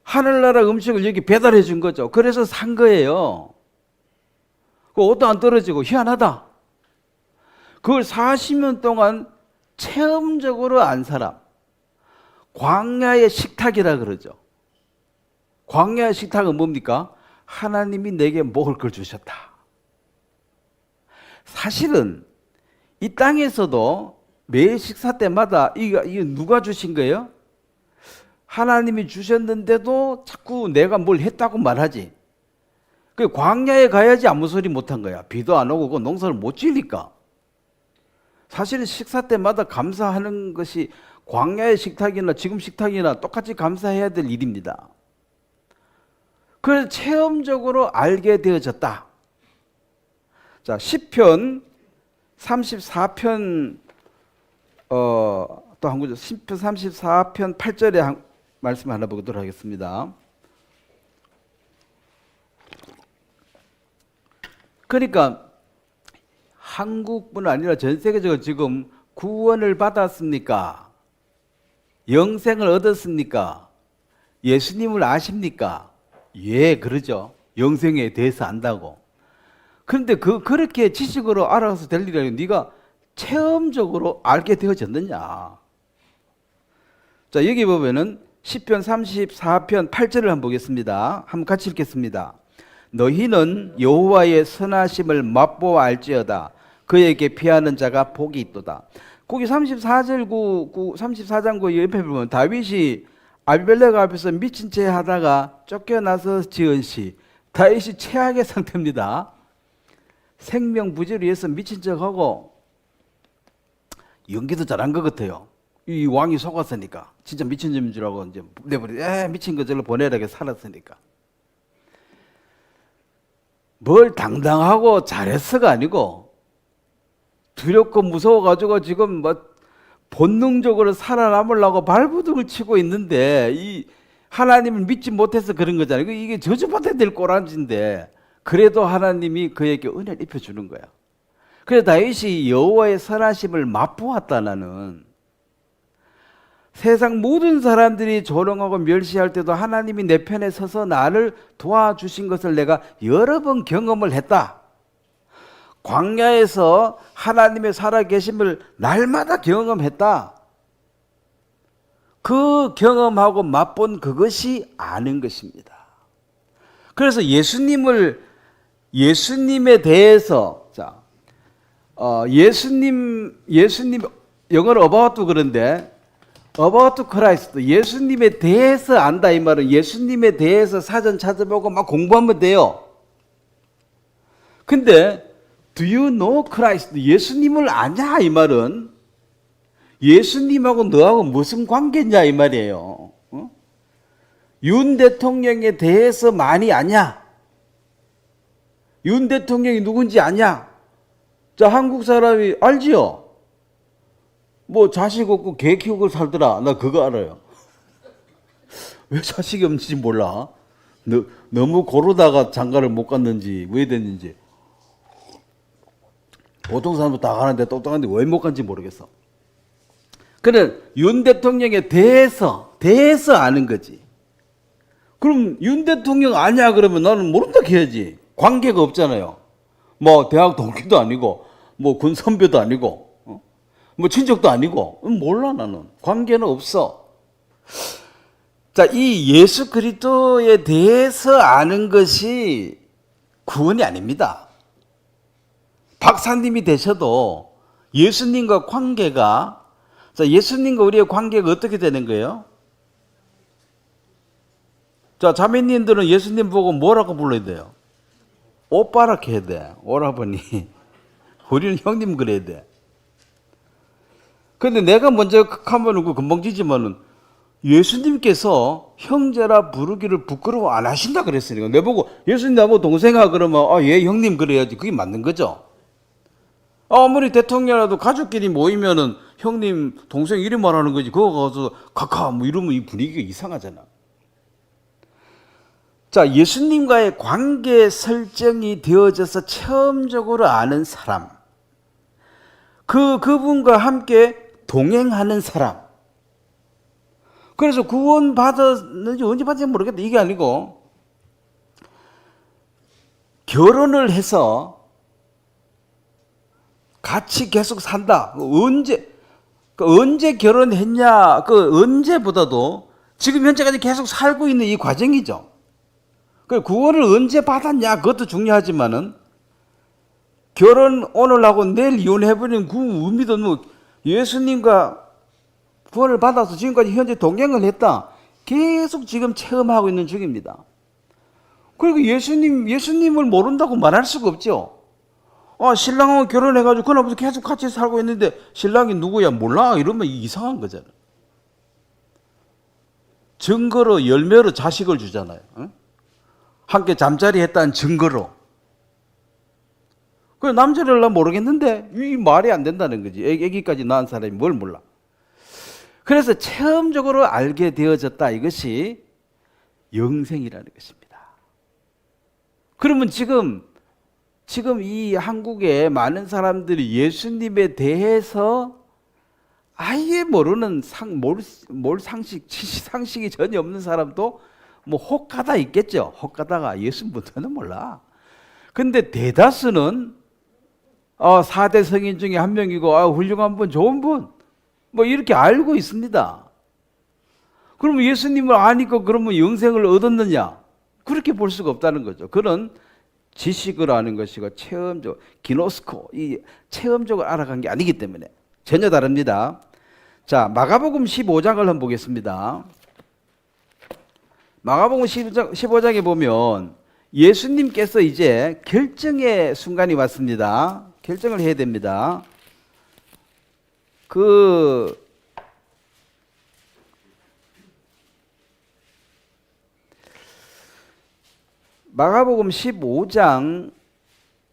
하늘나라 음식을 여기 배달해 준 거죠. 그래서 산 거예요. 그 옷도 안 떨어지고 희한하다. 그걸 40년 동안 체험적으로 안 사람. 광야의 식탁이라 그러죠. 광야의 식탁은 뭡니까? 하나님이 내게 먹을 걸 주셨다. 사실은 이 땅에서도 매일 식사 때마다 이거 누가 주신 거예요? 하나님이 주셨는데도 자꾸 내가 뭘 했다고 말하지. 그 광야에 가야지 아무 소리 못한 거야. 비도 안 오고 그 농사를 못 지으니까. 사실은 식사 때마다 감사하는 것이 광야의 식탁이나 지금 식탁이나 똑같이 감사해야 될 일입니다. 그래서 체험적으로 알게 되어졌다. 자, 시편 34편 또 한 구절 시편 34편 8절에 말씀 하나 보도록 하겠습니다. 그러니까 한국뿐 아니라 전 세계적으로 지금 구원을 받았습니까? 영생을 얻었습니까? 예수님을 아십니까? 예, 그러죠. 영생에 대해서 안다고. 그런데 그렇게 지식으로 알아서 될 일이 아니고 네가 체험적으로 알게 되어졌느냐. 자, 여기 보면은 시편 34편 8절을 한번 보겠습니다. 한번 같이 읽겠습니다. 너희는 여호와의 선하심을 맛보아 알지어다. 그에게 피하는 자가 복이 있도다. 거기 34장 9 옆에 보면 다윗이 아비멜렉 앞에서 미친 채 하다가 쫓겨나서 지은 시. 다윗이 최악의 상태입니다. 생명 부지를 위해서 미친 척하고 연기도 잘한 것 같아요. 이 왕이 속았으니까 진짜 미친 점인 줄 알고 이제 내버려 미친 거 절로 보내라 이렇게 살았으니까. 뭘 당당하고 잘했어가 아니고 두렵고 무서워가지고 지금 뭐 본능적으로 살아남으려고 발부둥을 치고 있는데 이 하나님을 믿지 못해서 그런 거잖아요. 이게 저주받아야 될 꼬라지인데 그래도 하나님이 그에게 은혜를 입혀주는 거야. 그래서 다윗이 여호와의 선하심을 맛보았다. 나는 세상 모든 사람들이 조롱하고 멸시할 때도 하나님이 내 편에 서서 나를 도와주신 것을 내가 여러 번 경험을 했다. 광야에서 하나님의 살아계심을 날마다 경험했다. 그 경험하고 맛본 그것이 아는 것입니다. 그래서 예수님에 대해서 예수님 영어로 about 그런데 about Christ 예수님에 대해서 안다 이 말은 예수님에 대해서 사전 찾아보고 막 공부하면 돼요. 근데 Do you know Christ? 예수님을 아냐 이 말은 예수님하고 너하고 무슨 관계냐 이 말이에요. 윤 대통령에 대해서 많이 아냐? 윤 대통령이 누군지 아냐? 자, 한국 사람이 알지요? 뭐 자식 없고 개 키우고 살더라. 나 그거 알아요. 왜 자식이 없는지 몰라. 너무 고르다가 장가를 못 갔는지 왜 됐는지. 보통 사람도 다 가는데 똑똑한데 왜 못 간지 모르겠어. 그래 윤 대통령에 대해서 아는 거지. 그럼 윤 대통령 아냐 그러면 나는 모른다 해야지. 관계가 없잖아요. 뭐 대학 동기도 아니고 뭐 군 선배도 아니고 뭐 친척도 아니고 몰라. 나는 관계는 없어. 자, 이 예수 그리스도에 대해서 아는 것이 구원이 아닙니다. 박사님이 되셔도 예수님과 관계가, 자, 예수님과 우리의 관계가 어떻게 되는 거예요? 자, 자매님들은 예수님 보고 뭐라고 불러야 돼요? 오빠라고 해야 돼. 오라버니. 우리는 형님 그래야 돼. 근데 내가 먼저 하면은 그 금방 지지만은 예수님께서 형제라 부르기를 부끄러워 안 하신다 그랬으니까 내 보고 예수님 나보고 동생아 그러면 예 형님 그래야지. 그게 맞는 거죠. 아무리 대통령이라도 가족끼리 모이면은 형님 동생 이름 말하는 거지. 그거 가서 카카 뭐 이러면 이 분위기가 이상하잖아. 자, 예수님과의 관계 설정이 되어져서 체험적으로 아는 사람, 그분과 함께 동행하는 사람. 그래서 구원 받았는지 언제 받았는지 모르겠다. 이게 아니고 결혼을 해서 같이 계속 산다. 언제 결혼했냐, 언제보다도 지금 현재까지 계속 살고 있는 이 과정이죠. 구원을 언제 받았냐, 그것도 중요하지만은 결혼 오늘 하고 내일 이혼해버리는 그 의미도 뭐 예수님과 구원을 받아서 지금까지 현재 동행을 했다. 계속 지금 체험하고 있는 중입니다. 그리고 예수님을 모른다고 말할 수가 없죠. 신랑하고 결혼해가지고 그날부터 계속 같이 살고 있는데 신랑이 누구야 몰라 이러면 이상한 거잖아. 증거로 열매로 자식을 주잖아요. 응? 함께 잠자리 했다는 증거로. 그 남자를 나 모르겠는데 이 말이 안 된다는 거지. 애기까지 낳은 사람이 뭘 몰라. 그래서 체험적으로 알게 되어졌다. 이것이 영생이라는 것입니다. 그러면 지금 이 한국에 많은 사람들이 예수님에 대해서 아예 모르는 상식이 전혀 없는 사람도 뭐 혹하다 있겠죠. 혹하다가 예수 못하는 몰라. 근데 대다수는 4대 성인 중에 한 명이고 훌륭한 분, 좋은 분, 뭐 이렇게 알고 있습니다. 그러면 예수님을 아니까 그러면 영생을 얻었느냐? 그렇게 볼 수가 없다는 거죠. 그런 지식을 아는 것이고 체험적, 기노스코, 이 체험적으로 알아간 게 아니기 때문에 전혀 다릅니다. 자, 마가복음 15장을 한번 보겠습니다. 마가복음 15장에 보면 예수님께서 이제 결정의 순간이 왔습니다. 결정을 해야 됩니다. 마가복음 15장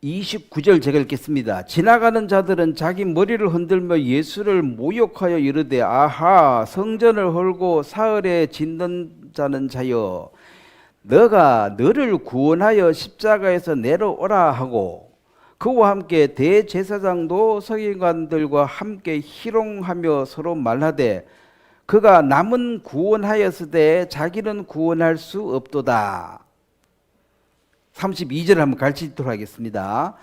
29절 제가 읽겠습니다. 지나가는 자들은 자기 머리를 흔들며 예수를 모욕하여 이르되 아하 성전을 헐고 사흘에 짓는 자는 자여 너가 너를 구원하여 십자가에서 내려오라 하고 그와 함께 대제사장도 서기관들과 함께 희롱하며 서로 말하되 그가 남은 구원하였으되 자기는 구원할 수 없도다. 32절 한번 가르치도록 하겠습니다.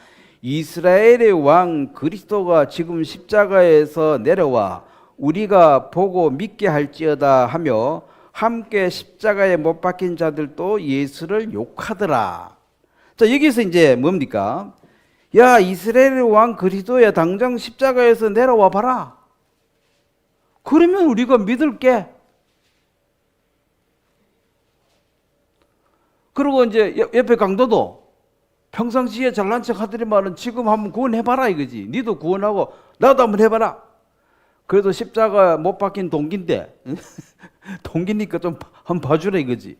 이스라엘의 왕 그리스도가 지금 십자가에서 내려와 우리가 보고 믿게 할지어다 하며 함께 십자가에 못 박힌 자들도 예수를 욕하더라. 자, 여기서 이제 뭡니까? 야, 이스라엘의 왕 그리스도야, 당장 십자가에서 내려와 봐라. 그러면 우리가 믿을게. 그리고 이제 옆에 강도도 평상시에 잘난 척 하더니만은 지금 한번 구원해봐라 이거지. 니도 구원하고 나도 한번 해봐라. 그래도 십자가 못 박힌 동기인데 동기니까 좀 한번 봐주라 이거지.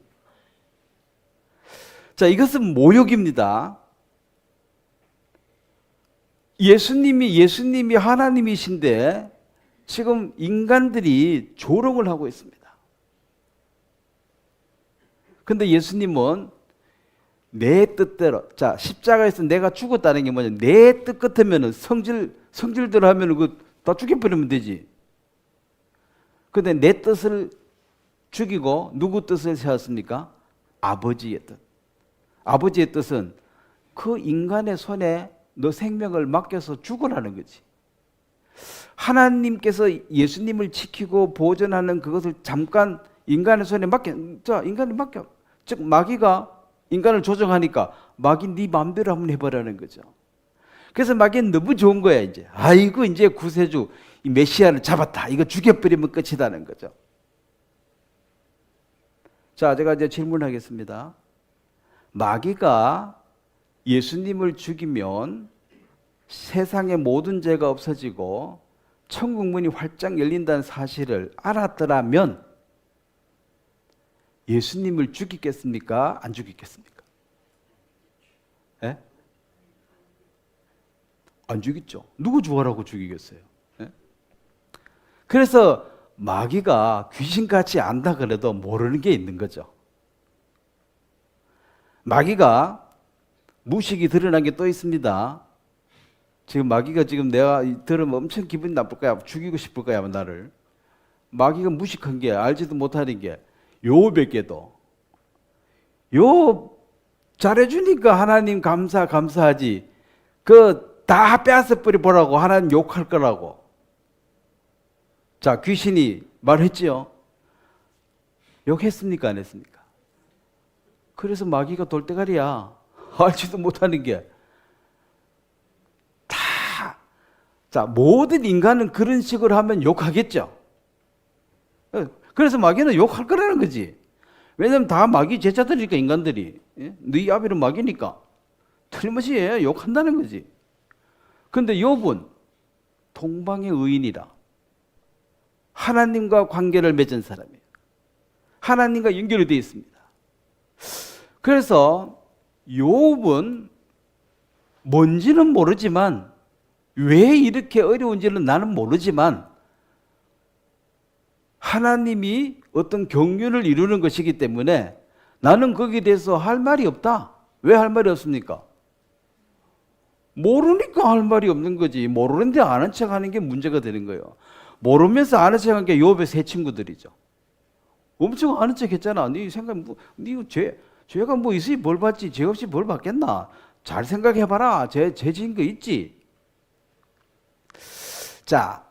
자, 이것은 모욕입니다. 예수님이 하나님이신데 지금 인간들이 조롱을 하고 있습니다. 근데 예수님은 내 뜻대로, 자, 십자가에서 내가 죽었다는 게 뭐냐? 내 뜻 같으면은 성질대로 하면은 그 다 죽여버리면 되지. 근데 내 뜻을 죽이고 누구 뜻을 세웠습니까? 아버지의 뜻. 아버지의 뜻은 그 인간의 손에 너 생명을 맡겨서 죽으라는 거지. 하나님께서 예수님을 지키고 보존하는 그것을 잠깐 인간의 손에 인간이 맡겨. 즉 마귀가 인간을 조종하니까 마귀 네 마음대로 한번 해보라는 거죠. 그래서 마귀는 너무 좋은 거야 이제. 아이고 이제 구세주 이 메시아를 잡았다. 이거 죽여버리면 끝이다는 거죠. 자, 제가 이제 질문하겠습니다. 마귀가 예수님을 죽이면 세상의 모든 죄가 없어지고 천국 문이 활짝 열린다는 사실을 알았더라면 예수님을 죽이겠습니까? 안 죽이겠습니까? 예? 안 죽이죠. 누구 좋아라고 죽이겠어요? 예? 그래서 마귀가 귀신같이 안다 그래도 모르는 게 있는 거죠. 마귀가 무식이 드러난 게 또 있습니다. 지금 마귀가 지금 내가 들으면 엄청 기분이 나쁠 거야. 죽이고 싶을 거야, 나를. 마귀가 무식한 게 알지도 못하는 게 요백에도 요 잘해주니까 하나님 감사하지. 그 다 빼앗아 버려 보라고 하나님 욕할 거라고. 자, 귀신이 말했지요. 욕했습니까, 안 했습니까? 그래서 마귀가 돌대가리야. 알지도 못하는 게. 자, 모든 인간은 그런 식으로 하면 욕하겠죠. 그래서 마귀는 욕할 거라는 거지. 왜냐면 다 마귀 제자들이니까 인간들이. 너희 아비는 마귀니까. 틀림없이 욕한다는 거지. 근데 욥은 동방의 의인이라. 하나님과 관계를 맺은 사람이에요. 하나님과 연결이 되어 있습니다. 그래서 욥은 뭔지는 모르지만 왜 이렇게 어려운지는 나는 모르지만 하나님이 어떤 경륜을 이루는 것이기 때문에 나는 거기에 대해서 할 말이 없다. 왜 할 말이 없습니까? 모르니까 할 말이 없는 거지. 모르는데 아는 척하는 게 문제가 되는 거예요. 모르면서 아는 척하는 게 욥의 세 친구들이죠. 엄청 아는 척 했잖아. 네 생각, 죄가 뭐 있으니 벌 받지, 죄 없이 벌 받겠나? 잘 생각해봐라. 죄 지은 거 있지? 자,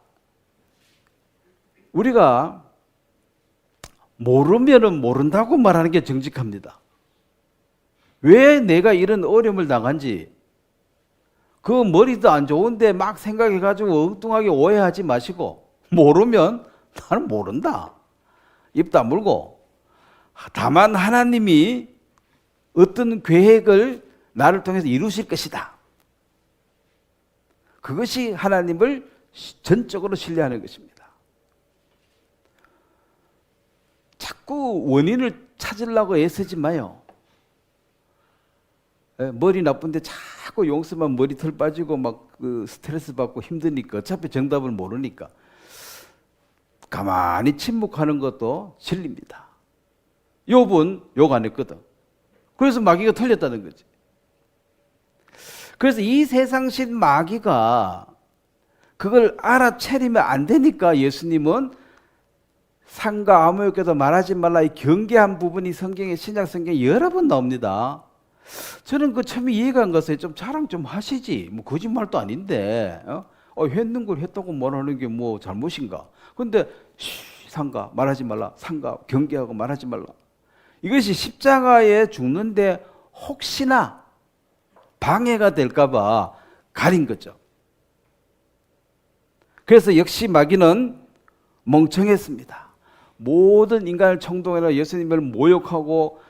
우리가 모르면은 모른다고 말하는 게 정직합니다. 왜 내가 이런 어려움을 당한지, 그 머리도 안 좋은데 막 생각해가지고 엉뚱하게 오해하지 마시고, 모르면 나는 모른다. 입 다물고, 다만 하나님이 어떤 계획을 나를 통해서 이루실 것이다. 그것이 하나님을 전적으로 신뢰하는 것입니다. 자꾸 원인을 찾으려고 애쓰지 마요. 머리 나쁜데 자꾸 용서만 머리털 빠지고 막 그 스트레스 받고 힘드니까 어차피 정답을 모르니까 가만히 침묵하는 것도 진리입니다. 욥은 욕 안 했거든. 그래서 마귀가 틀렸다는 거지. 그래서 이 세상신 마귀가 그걸 알아채리면 안 되니까 예수님은 상과 아무에게도 말하지 말라, 이 경계한 부분이 성경에, 신약 성경에 여러 번 나옵니다. 저는 그 처음에 이해가 안 갔어요. 좀 자랑 좀 하시지. 뭐 거짓말도 아닌데. 했는 걸 했다고 말하는 게 뭐 잘못인가? 근데 상가 말하지 말라. 상가 경계하고 말하지 말라. 이것이 십자가에 죽는데 혹시나 방해가 될까 봐 가린 거죠. 그래서 역시 마귀는 멍청했습니다. 모든 인간을 총동원해서 예수님을 모욕하고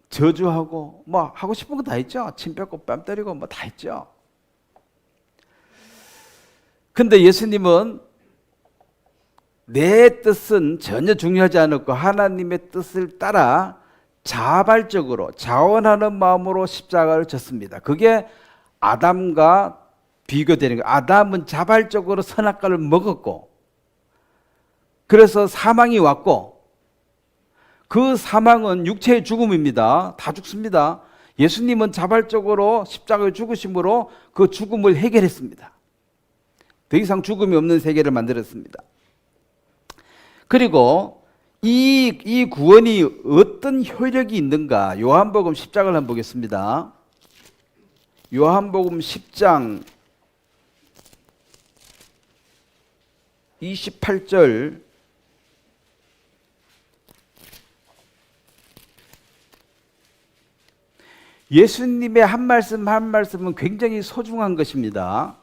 저주하고 뭐 하고 싶은 거 다 했죠. 침 뱉고 뺨 때리고 뭐 다 했죠. 근데 예수님은 내 뜻은 전혀 중요하지 않았고 하나님의 뜻을 따라 자발적으로 자원하는 마음으로 십자가를 졌습니다. 그게 아담과 비교되는 거예요. 아담은 자발적으로 선악과를 먹었고 그래서 사망이 왔고 그 사망은 육체의 죽음입니다. 다 죽습니다. 예수님은 자발적으로 십자가에 죽으심으로 그 죽음을 해결했습니다. 더 이상 죽음이 없는 세계를 만들었습니다. 그리고 이 구원이 어떤 효력이 있는가? 요한복음 10장을 한번 보겠습니다. 요한복음 10장 28절 예수님의 한 말씀 한 말씀은 굉장히 소중한 것입니다.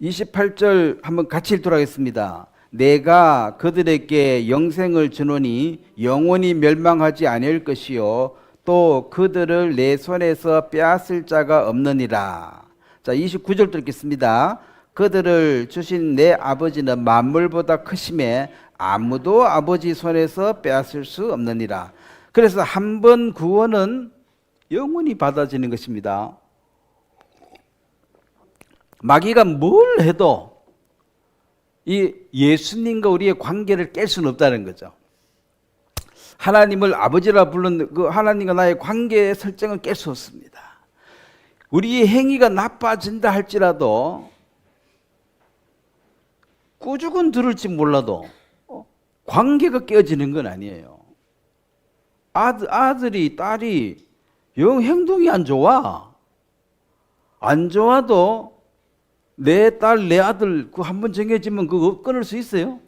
28절 한번 같이 읽도록 하겠습니다. 내가 그들에게 영생을 주노니 영원히 멸망하지 아니할 것이요 또 그들을 내 손에서 빼앗을 자가 없느니라. 자, 29절 읽겠습니다. 그들을 주신 내 아버지는 만물보다 크심에 아무도 아버지 손에서 빼앗을 수 없느니라. 그래서 한 번 구원은 영원히 받아지는 것입니다. 마귀가 뭘 해도 이 예수님과 우리의 관계를 깰 수는 없다는 거죠. 하나님을 아버지라 부르는 그 하나님과 나의 관계의 설정을 깰 수 없습니다. 우리의 행위가 나빠진다 할지라도 꾸중은 들을지 몰라도 관계가 깨어지는 건 아니에요. 아들이 딸이 영 행동이 안 좋아. 안 좋아도 내 딸, 내 아들 그 한 번 정해지면 그거 끊을 수 있어요?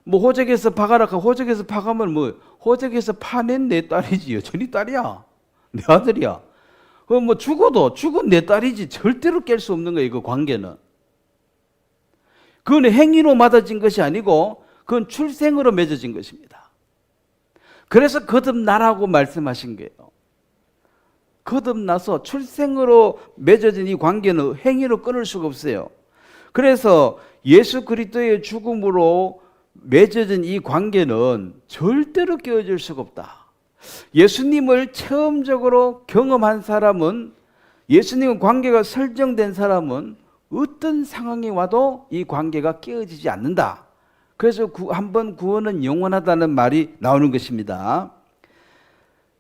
뭐 호적에서 파가라, 호적에서 파가면 뭐 호적에서 파낸 내 딸이지 여전히 딸이야, 내 아들이야. 그 뭐 죽은 내 딸이지 절대로 깰 수 없는 거예요. 그 관계는. 그건 행위로 맺어진 것이 아니고 그건 출생으로 맺어진 것입니다. 그래서 거듭나라고 말씀하신 거예요. 거듭나서 출생으로 맺어진 이 관계는 행위로 끊을 수가 없어요. 그래서 예수 그리스도의 죽음으로 맺어진 이 관계는 절대로 깨어질 수가 없다. 예수님을 처음적으로 경험한 사람은, 예수님과 관계가 설정된 사람은 어떤 상황이 와도 이 관계가 깨어지지 않는다. 그래서 한 번 구원은 영원하다는 말이 나오는 것입니다.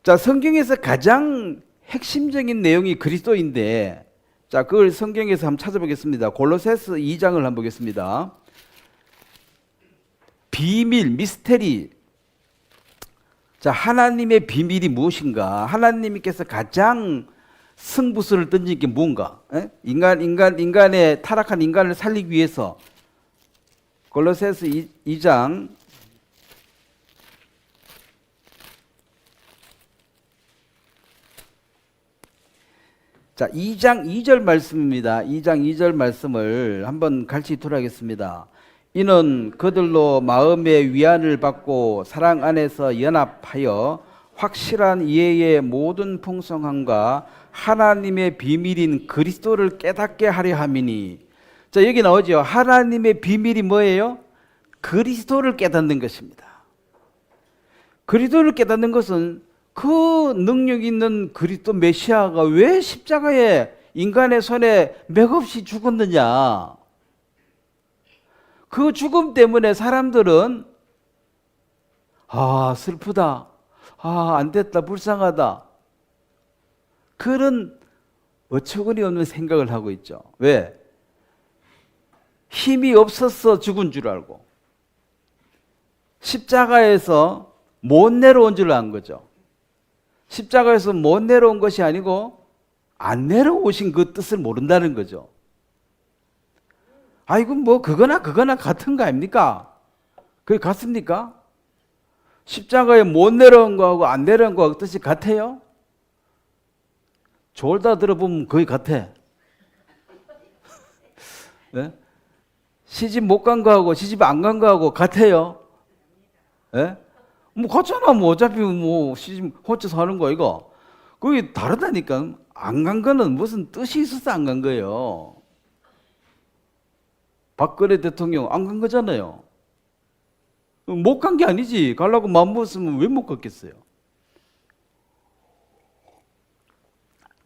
자, 성경에서 가장 핵심적인 내용이 그리스도인데, 자, 그걸 성경에서 한번 찾아보겠습니다. 골로새서 2장을 한번 보겠습니다. 비밀, 미스테리. 자, 하나님의 비밀이 무엇인가? 하나님께서 가장 승부수를 던진 게 뭔가? 인간의 타락한 인간을 살리기 위해서 골로새서 2장 2절 말씀입니다. 2장 2절 말씀을 한번 같이 돌아가겠습니다. 이는 그들로 마음의 위안을 받고 사랑 안에서 연합하여 확실한 이해의 모든 풍성함과 하나님의 비밀인 그리스도를 깨닫게 하려 함이니. 자, 여기 나오죠. 하나님의 비밀이 뭐예요? 그리스도를 깨닫는 것입니다. 그리스도를 깨닫는 것은 그 능력 있는 그리스도 메시아가 왜 십자가에 인간의 손에 맥없이 죽었느냐. 그 죽음 때문에 사람들은 슬프다, 안 됐다, 불쌍하다, 그런 어처구니 없는 생각을 하고 있죠. 왜? 힘이 없어서 죽은 줄 알고 십자가에서 못 내려온 줄 안 거죠. 십자가에서 못 내려온 것이 아니고 안 내려오신 그 뜻을 모른다는 거죠. 이건 뭐 그거나 같은 거 아닙니까? 그게 같습니까? 십자가에 못 내려온 거하고 안 내려온 거하고 뜻이 같아요? 졸다 들어보면 거의 같아. 네? 시집 못 간 거하고 시집 안 간 거하고 같아요? 네? 뭐 같잖아. 뭐 어차피 뭐 시집 혼자 사는 거 이거. 그게 다르다니까. 안 간 거는 무슨 뜻이 있어서 안 간 거예요. 박근혜 대통령 안 간 거잖아요. 못 간 게 아니지. 가려고 마음 먹었으면 왜 못 갔겠어요.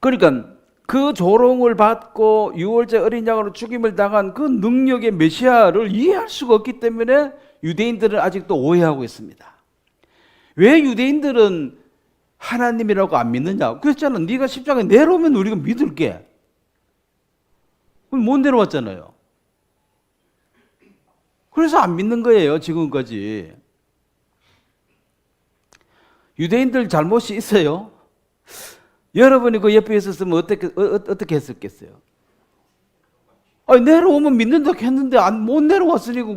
그러니까 그 조롱을 받고 유월절 어린 양으로 죽임을 당한 그 능력의 메시아를 이해할 수가 없기 때문에 유대인들은 아직도 오해하고 있습니다. 왜 유대인들은 하나님이라고 안 믿느냐? 그랬잖아. 네가 십자가에 내려오면 우리가 믿을게. 못 내려왔잖아요. 그래서 안 믿는 거예요, 지금까지. 유대인들 잘못이 있어요? 여러분이 그 옆에 있었으면 어떻게 했었겠어요? 내려오면 믿는다고 했는데 못 내려왔으니까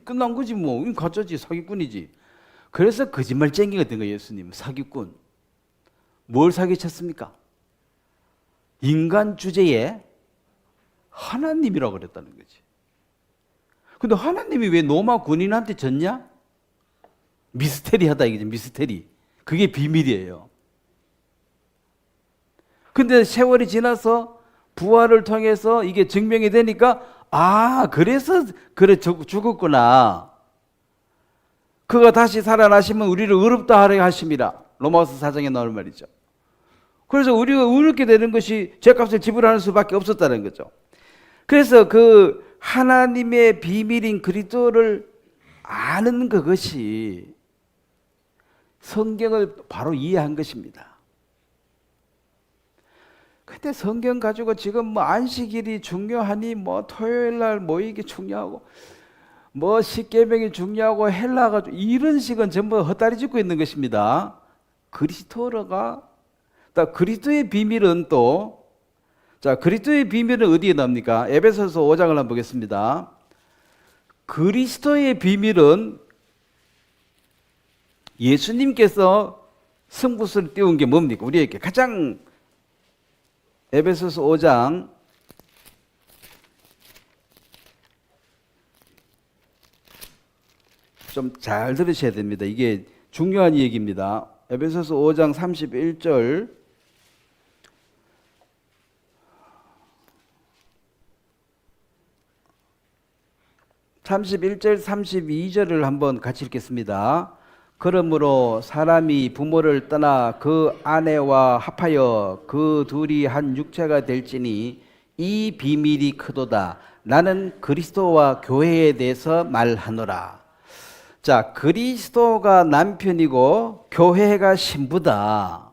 끝난 거지 뭐. 가짜지, 사기꾼이지. 그래서 거짓말쟁이가 된 거예요, 예수님. 사기꾼. 뭘 사기쳤습니까? 인간 주제에 하나님이라고 그랬다는 거지. 근데 하나님이 왜 로마 군인한테 졌냐? 미스테리하다 이거죠. 미스테리. 그게 비밀이에요. 근데 세월이 지나서 부활을 통해서 이게 증명이 되니까 그래서 그래 죽었구나. 그가 다시 살아나시면 우리를 의롭다 하려 하심이라. 로마서 4장에 나올 말이죠. 그래서 우리가 의롭게 되는 것이 죄값을 지불하는 수밖에 없었다는 거죠. 그래서 그 하나님의 비밀인 그리스도를 아는 그것이 성경을 바로 이해한 것입니다. 근데 성경 가지고 지금 뭐 안식일이 중요하니 뭐 토요일 날 모이기 중요하고 뭐 십계명이 중요하고 헬라가 이런 식은 전부 헛다리 짚고 있는 것입니다. 그리스도의 비밀은 그리스도의 비밀은 어디에 나옵니까? 에베소서 5장을 한번 보겠습니다. 그리스도의 비밀은 예수님께서 승부수를 띄운 게 뭡니까? 우리에게 가장 에베소서 5장 '좀 잘 들으셔야 됩니다. 이게 중요한 얘기입니다. 에베소서 5장 31절 31절 32절을 한번 같이 읽겠습니다. 그러므로 사람이 부모를 떠나 그 아내와 합하여 그 둘이 한 육체가 될지니 이 비밀이 크도다. 나는 그리스도와 교회에 대해서 말하노라. 자, 그리스도가 남편이고 교회가 신부다.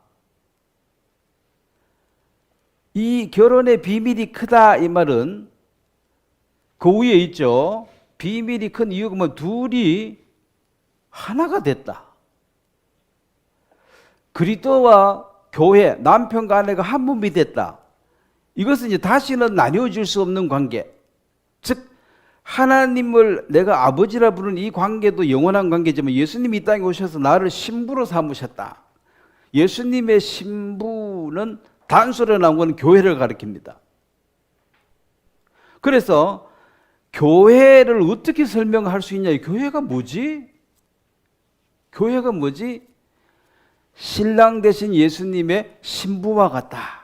이 결혼의 비밀이 크다 이 말은 그 위에 있죠. 비밀이 큰 이유가 뭐 둘이 하나가 됐다. 그리스도와 교회, 남편과 아내가 한 몸이 됐다. 이것은 이제 다시는 나뉘어질 수 없는 관계. 즉 하나님을 내가 아버지라 부르는 이 관계도 영원한 관계지만 예수님이 이 땅에 오셔서 나를 신부로 삼으셨다. 예수님의 신부는 단수로 나온 것은 교회를 가리킵니다. 그래서 교회를 어떻게 설명할 수 있냐? 교회가 뭐지? 교회가 뭐지? 신랑 되신 예수님의 신부와 같다.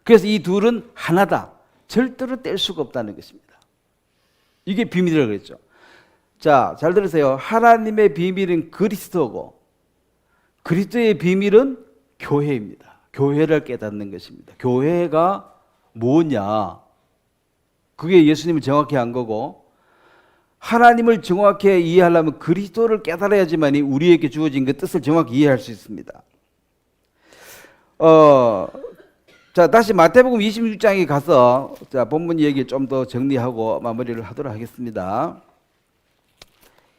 그래서 이 둘은 하나다. 절대로 뗄 수가 없다는 것입니다. 이게 비밀이라고 그랬죠. 자, 잘 들으세요. 하나님의 비밀은 그리스도고 그리스도의 비밀은 교회입니다. 교회를 깨닫는 것입니다. 교회가 뭐냐? 그게 예수님을 정확히 한 거고 하나님을 정확히 이해하려면 그리스도를 깨달아야지만이 우리에게 주어진 그 뜻을 정확히 이해할 수 있습니다. 자, 다시 마태복음 26장에 가서 자, 본문 얘기를 좀 더 정리하고 마무리를 하도록 하겠습니다.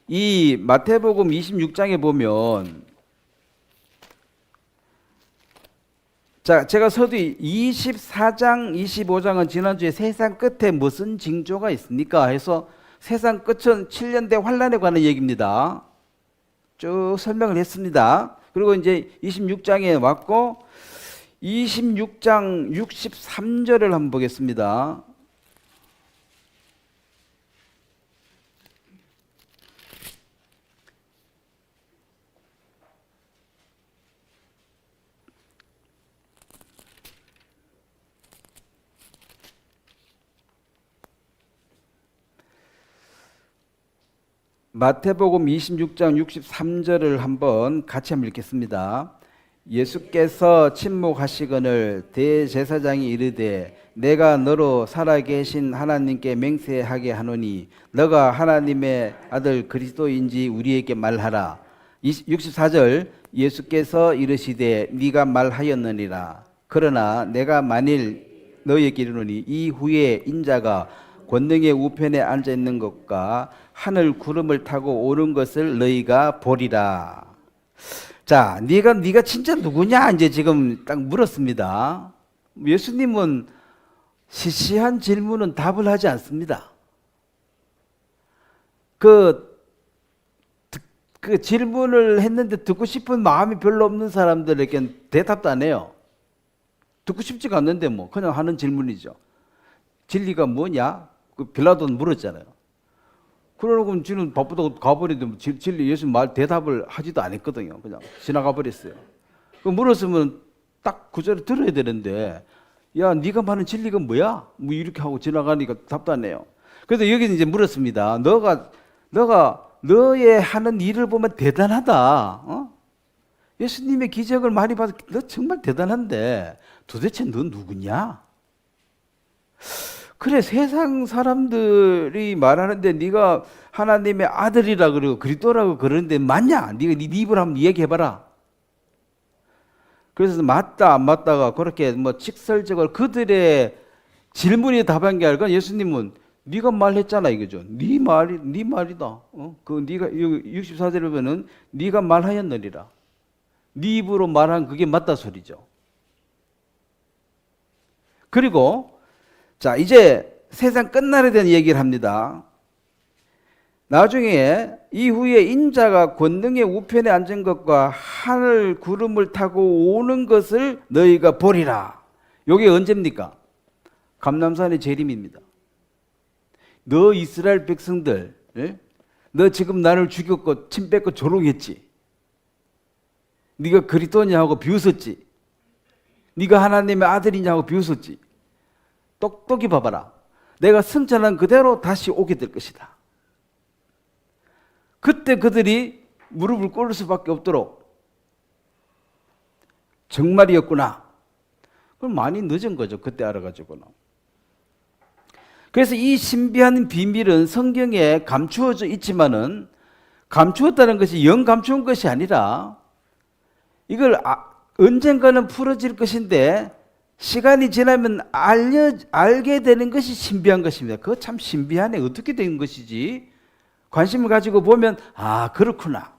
이 마태복음 26장에 보면 자, 제가 서두 24장, 25장은 지난주에 세상 끝에 무슨 징조가 있습니까? 해서 세상 끝은 7년대 환란에 관한 얘기입니다. 쭉 설명을 했습니다. 그리고 이제 26장에 왔고 26장 63절을 한번 보겠습니다. 마태복음 26장 63절을 한번 같이 한번 읽겠습니다. 예수께서 침묵하시거늘 대제사장이 이르되 내가 너로 살아계신 하나님께 맹세하게 하노니 너가 하나님의 아들 그리스도인지 우리에게 말하라. 64절 예수께서 이르시되 네가 말하였느니라. 그러나 내가 만일 너희에게 이르노니 이후에 인자가 권능의 우편에 앉아 있는 것과 하늘 구름을 타고 오는 것을 너희가 보리라. 자, 네가 진짜 누구냐? 이제 지금 딱 물었습니다. 예수님은 시시한 질문은 답을 하지 않습니다. 그 질문을 했는데 듣고 싶은 마음이 별로 없는 사람들에겐 대답도 안 해요. 듣고 싶지가 않는데 뭐 그냥 하는 질문이죠. 진리가 뭐냐? 그 빌라도는 물었잖아요. 그러고 지는 바쁘다고 가버리는데 진리 예수 말 대답을 하지도 않았거든요. 그냥 지나가 버렸어요. 그 물었으면 딱 그 자리에 들어야 되는데 야 네가 말하는 진리가 뭐야? 뭐 이렇게 하고 지나가니까 답도 안 해요. 그래서 여기는 이제 물었습니다. 너가 너의 하는 일을 보면 대단하다. 어? 예수님의 기적을 많이 봐서 너 정말 대단한데 도대체 너 누구냐? 그래 세상 사람들이 말하는데 네가 하나님의 아들이라 그러고 그리스도라고 그러는데 맞냐? 네가 네 입으로 한번 얘기해봐라. 그래서 맞다 안 맞다가 그렇게 뭐 직설적으로 그들의 질문이 답한 게 아니라 예수님은 네가 말했잖아 이거죠. 네 말이다. 그 네가 64절에 보면은 네가 말하였느니라. 네 입으로 말한 그게 맞다 소리죠. 그리고 자, 이제 세상 끝날에 대한 얘기를 합니다. 나중에 이후에 인자가 권능의 우편에 앉은 것과 하늘 구름을 타고 오는 것을 너희가 보리라. 이게 언제입니까? 감람산의 재림입니다. 너 이스라엘 백성들, 너 지금 나를 죽였고 침 뱉고 조롱했지. 네가 그리스도냐 하고 비웃었지. 네가 하나님의 아들이냐 하고 비웃었지. 똑똑히 봐봐라. 내가 승천한 그대로 다시 오게 될 것이다. 그때 그들이 무릎을 꿇을 수밖에 없도록 정말이었구나. 그럼 많이 늦은 거죠. 그때 알아가지고는. 그래서 이 신비한 비밀은 성경에 감추어져 있지만은 감추었다는 것이 영 감추은 것이 아니라 이걸 언젠가는 풀어질 것인데 시간이 지나면 알게 되는 것이 신비한 것입니다. 그거 참 신비하네. 어떻게 된 것이지? 관심을 가지고 보면 아 그렇구나.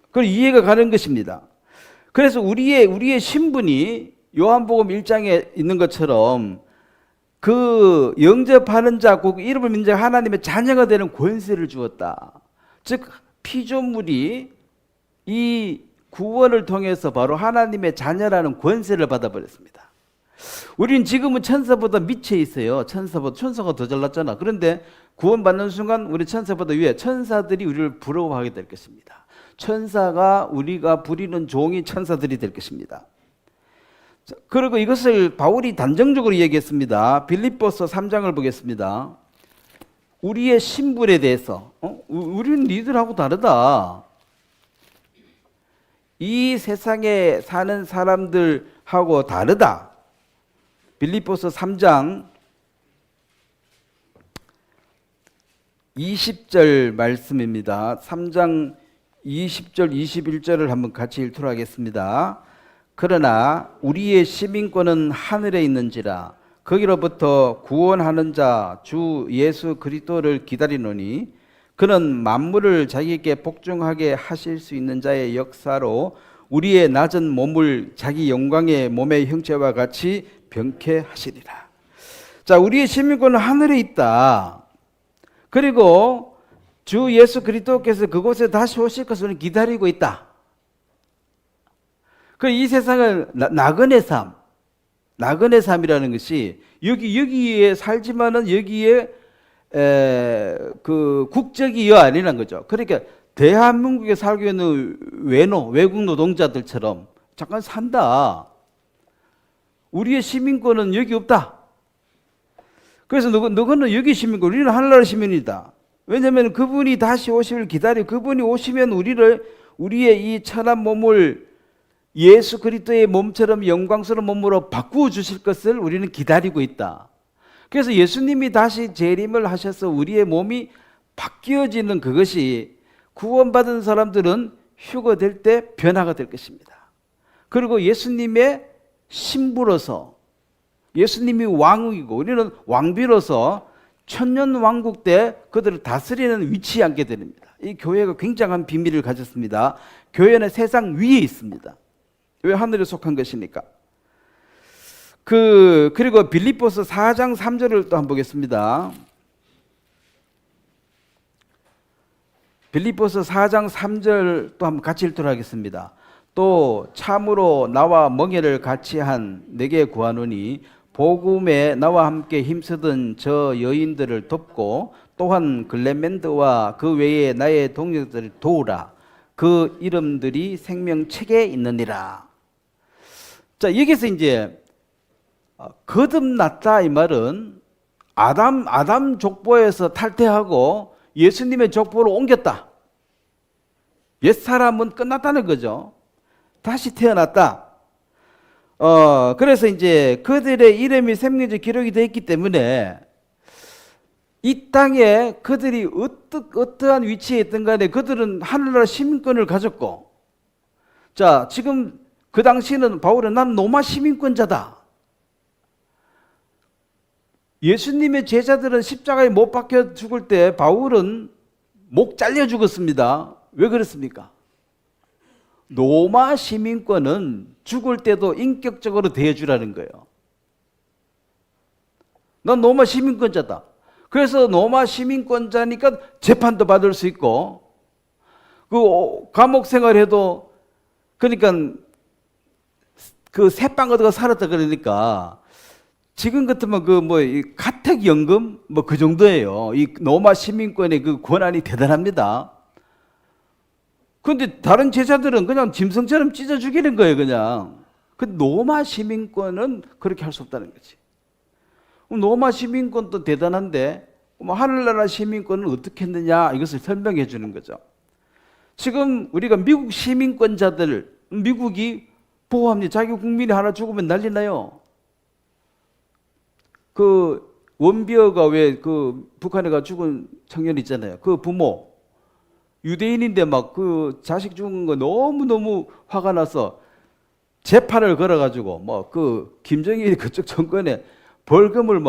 그걸 이해가 가는 것입니다. 그래서 우리의 신분이 요한복음 1장에 있는 것처럼 그 영접하는 자, 그 이름을 믿는 자 하나님의 자녀가 되는 권세를 주었다. 즉 피조물이 이 구원을 통해서 바로 하나님의 자녀라는 권세를 받아버렸습니다. 우리는 지금은 천사보다 밑에 있어요. 천사가 더 잘났잖아. 그런데 구원받는 순간 우리 천사보다 위에, 천사들이 우리를 부러워하게 될 것입니다. 천사가 우리가 부리는 종이 천사들이 될 것입니다. 그리고 이것을 바울이 단정적으로 얘기했습니다. 빌립보서 3장을 보겠습니다. 우리의 신분에 대해서 우리는 니들하고 다르다. 이 세상에 사는 사람들하고 다르다. 빌립보서 3장 20절 말씀입니다. 3장 20절 21절을 한번 같이 읽도록 하겠습니다. 그러나 우리의 시민권은 하늘에 있는지라 거기로부터 구원하는 자 주 예수 그리스도를 기다리노니 그는 만물을 자기에게 복종하게 하실 수 있는 자의 역사로 우리의 낮은 몸을 자기 영광의 몸의 형체와 같이 병쾌하시리라. 자, 우리의 시민권은 하늘에 있다. 그리고 주 예수 그리스도께서 그곳에 다시 오실 것을 기다리고 있다. 그 이 세상을 나그네 삶이라는 것이 여기에 살지만은 여기에 그 국적이 아니라는 거죠. 그러니까 대한민국에 살고 있는 외국 노동자들처럼 잠깐 산다. 우리의 시민권은 여기 없다. 그래서 너는 여기 시민권, 우리는 하늘나라 시민이다. 왜냐하면 그분이 다시 오시길 기다리고 그분이 오시면 우리의 이 천한 몸을 예수 그리스도의 몸처럼 영광스러운 몸으로 바꾸어 주실 것을 우리는 기다리고 있다. 그래서 예수님이 다시 재림을 하셔서 우리의 몸이 바뀌어지는 그것이 구원받은 사람들은 휴거될 때 변화가 될 것입니다. 그리고 예수님의 신부로서 예수님이 왕이고 우리는 왕비로서 천년 왕국 때 그들을 다스리는 위치에 앉게 됩니다. 이 교회가 굉장한 비밀을 가졌습니다. 교회는 세상 위에 있습니다. 왜 하늘에 속한 것이니까. 그리고 빌립보서 4장 3절을 또 한번 보겠습니다. 빌립보서 4장 3절 또 한번 같이 읽도록 하겠습니다. 또 참으로 나와 멍에를 같이 한 내게 구하노니 복음에 나와 함께 힘쓰던 저 여인들을 돕고 또한 글레멘드와 그 외에 나의 동료들을 도우라. 그 이름들이 생명책에 있느니라. 자, 여기서 이제 거듭났다 이 말은 아담 족보에서 탈퇴하고 예수님의 족보로 옮겼다. 옛사람은 끝났다는 거죠. 다시 태어났다. 그래서 이제 그들의 이름이 생명책에 기록이 되어 있기 때문에 이 땅에 그들이 어떠한 위치에 있든 간에 그들은 하늘나라 시민권을 가졌고, 자, 지금 그 당시에는 바울은 난 로마 시민권자다. 예수님의 제자들은 십자가에 못 박혀 죽을 때 바울은 목 잘려 죽었습니다. 왜 그렇습니까? 로마 시민권은 죽을 때도 인격적으로 대해주라는 거예요. 난 로마 시민권자다. 그래서 로마 시민권자니까 재판도 받을 수 있고, 그 감옥 생활해도, 그러니까 그 새빵 얻어가 살았다 그러니까 지금 같으면 가택연금 그 정도예요. 이 로마 시민권의 그 권한이 대단합니다. 그런데 다른 제자들은 그냥 짐승처럼 찢어 죽이는 거예요, 그냥. 그 로마 시민권은 그렇게 할 수 없다는 거지. 로마 시민권도 대단한데 하늘나라 시민권은 어떻게 했느냐 이것을 설명해 주는 거죠. 지금 우리가 미국 시민권자들, 미국이 보호합니다. 자기 국민이 하나 죽으면 난리 나요. 그 원비어가 왜 그 북한에 가 죽은 청년 있잖아요. 그 부모 유대인인데 막 그 자식 죽은 거 너무 화가 나서 재판을 걸어가지고 그 김정일이 그쪽 정권에 벌금을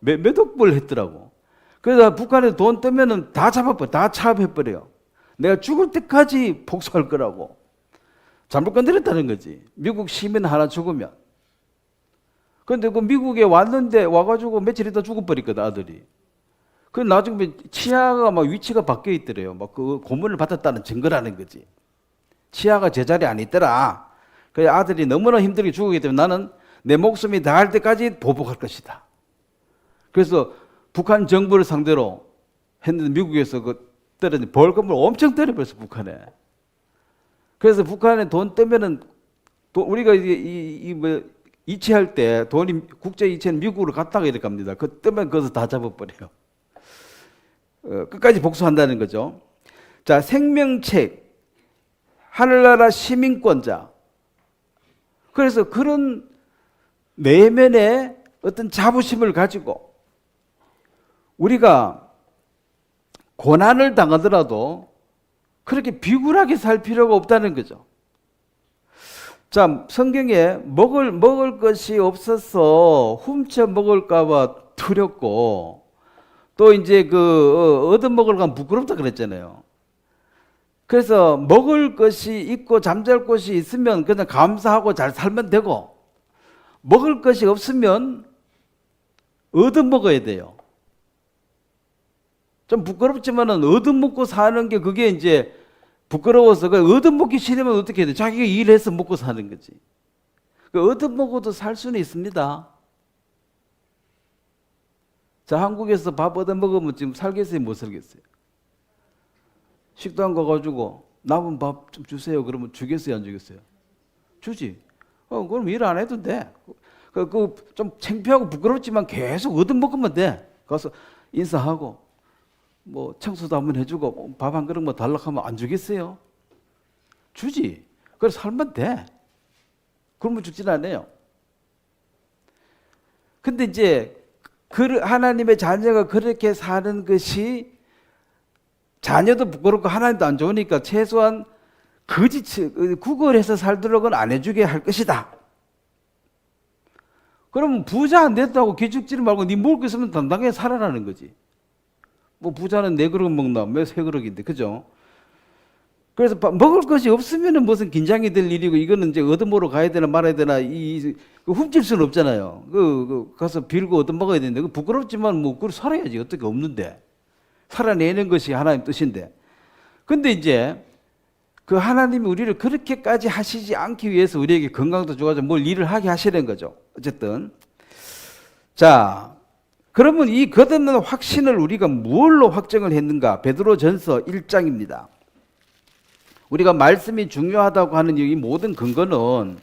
몇억 불 했더라고. 그래서 북한에 돈 뜨면은 다 잡아버려, 다 차압해버려요. 내가 죽을 때까지 복수할 거라고. 잘못 건드렸다는 거지. 미국 시민 하나 죽으면. 그런데 그 미국에 왔는데 와가지고 며칠 있다 죽어버렸거든, 아들이. 그 나중에 치아가 막 위치가 바뀌어 있더래요. 막 그 고문을 받았다는 증거라는 거지. 치아가 제자리에 안 있더라. 그래서 아들이 너무나 힘들게 죽었기 때문에 나는 내 목숨이 다할 때까지 보복할 것이다. 그래서 북한 정부를 상대로 했는데 미국에서 그 떨어진 벌금을 엄청 때려버렸어, 북한에. 그래서 북한에 돈 뜨면은 우리가 뭐 이체할 때 돈이 국제 이체는 미국으로 갔다가 이렇게 갑니다. 그 뜨면 그것을 다 잡아버려요. 끝까지 복수한다는 거죠. 자, 생명책, 하늘나라 시민권자. 그래서 그런 내면의 어떤 자부심을 가지고 우리가 고난을 당하더라도 그렇게 비굴하게 살 필요가 없다는 거죠. 자, 성경에 먹을 것이 없어서 훔쳐 먹을까봐 두렵고 또 이제 얻어먹을까 부끄럽다 그랬잖아요. 그래서 먹을 것이 있고 잠잘 곳이 있으면 그냥 감사하고 잘 살면 되고 먹을 것이 없으면 얻어먹어야 돼요. 좀 부끄럽지만은 얻어먹고 사는 게 그게 이제 부끄러워서 얻어먹기 싫으면 어떻게 해야 돼? 자기가 일해서 먹고 사는 거지. 얻어먹어도 살 수는 있습니다. 자, 한국에서 밥 얻어먹으면 지금 살겠어요? 못 살겠어요? 식당 가가지고 남은 밥 좀 주세요. 그러면 주겠어요? 안 주겠어요? 주지. 그럼 일 안 해도 돼. 좀 창피하고 부끄럽지만 계속 얻어먹으면 돼. 가서 인사하고 뭐 청소도 한번 해주고 밥 한 그릇 뭐 달라고 하면 안 주겠어요? 주지. 그래서 살면 돼. 그러면 죽진 않아요. 근데 이제 하나님의 자녀가 그렇게 사는 것이 자녀도 부끄럽고 하나님도 안 좋으니까 최소한 구걸해서 살도록은 안 해주게 할 것이다. 그러면 부자 안 됐다고 기죽지를 말고 네 먹을 거 있으면 당당하게 살아라는 거지. 뭐 부자는 4그릇 먹나, 몇 3그릇인데, 그죠? 그래서 먹을 것이 없으면은 무슨 긴장이 될 일이고, 이거는 이제 얻어먹으러 가야 되나 말아야 되나, 훔칠 수는 없잖아요. 가서 빌고 얻어먹어야 되는데, 부끄럽지만 뭐, 그걸 살아야지. 어떻게 없는데. 살아내는 것이 하나님 뜻인데. 근데 이제, 그 하나님이 우리를 그렇게까지 하시지 않기 위해서 우리에게 건강도 좋아져 뭘 일을 하게 하시는 거죠. 어쨌든. 자, 그러면 이 거듭난 확신을 우리가 무엇로 확정을 했는가? 베드로전서 1장입니다. 우리가 말씀이 중요하다고 하는 이 모든 근거는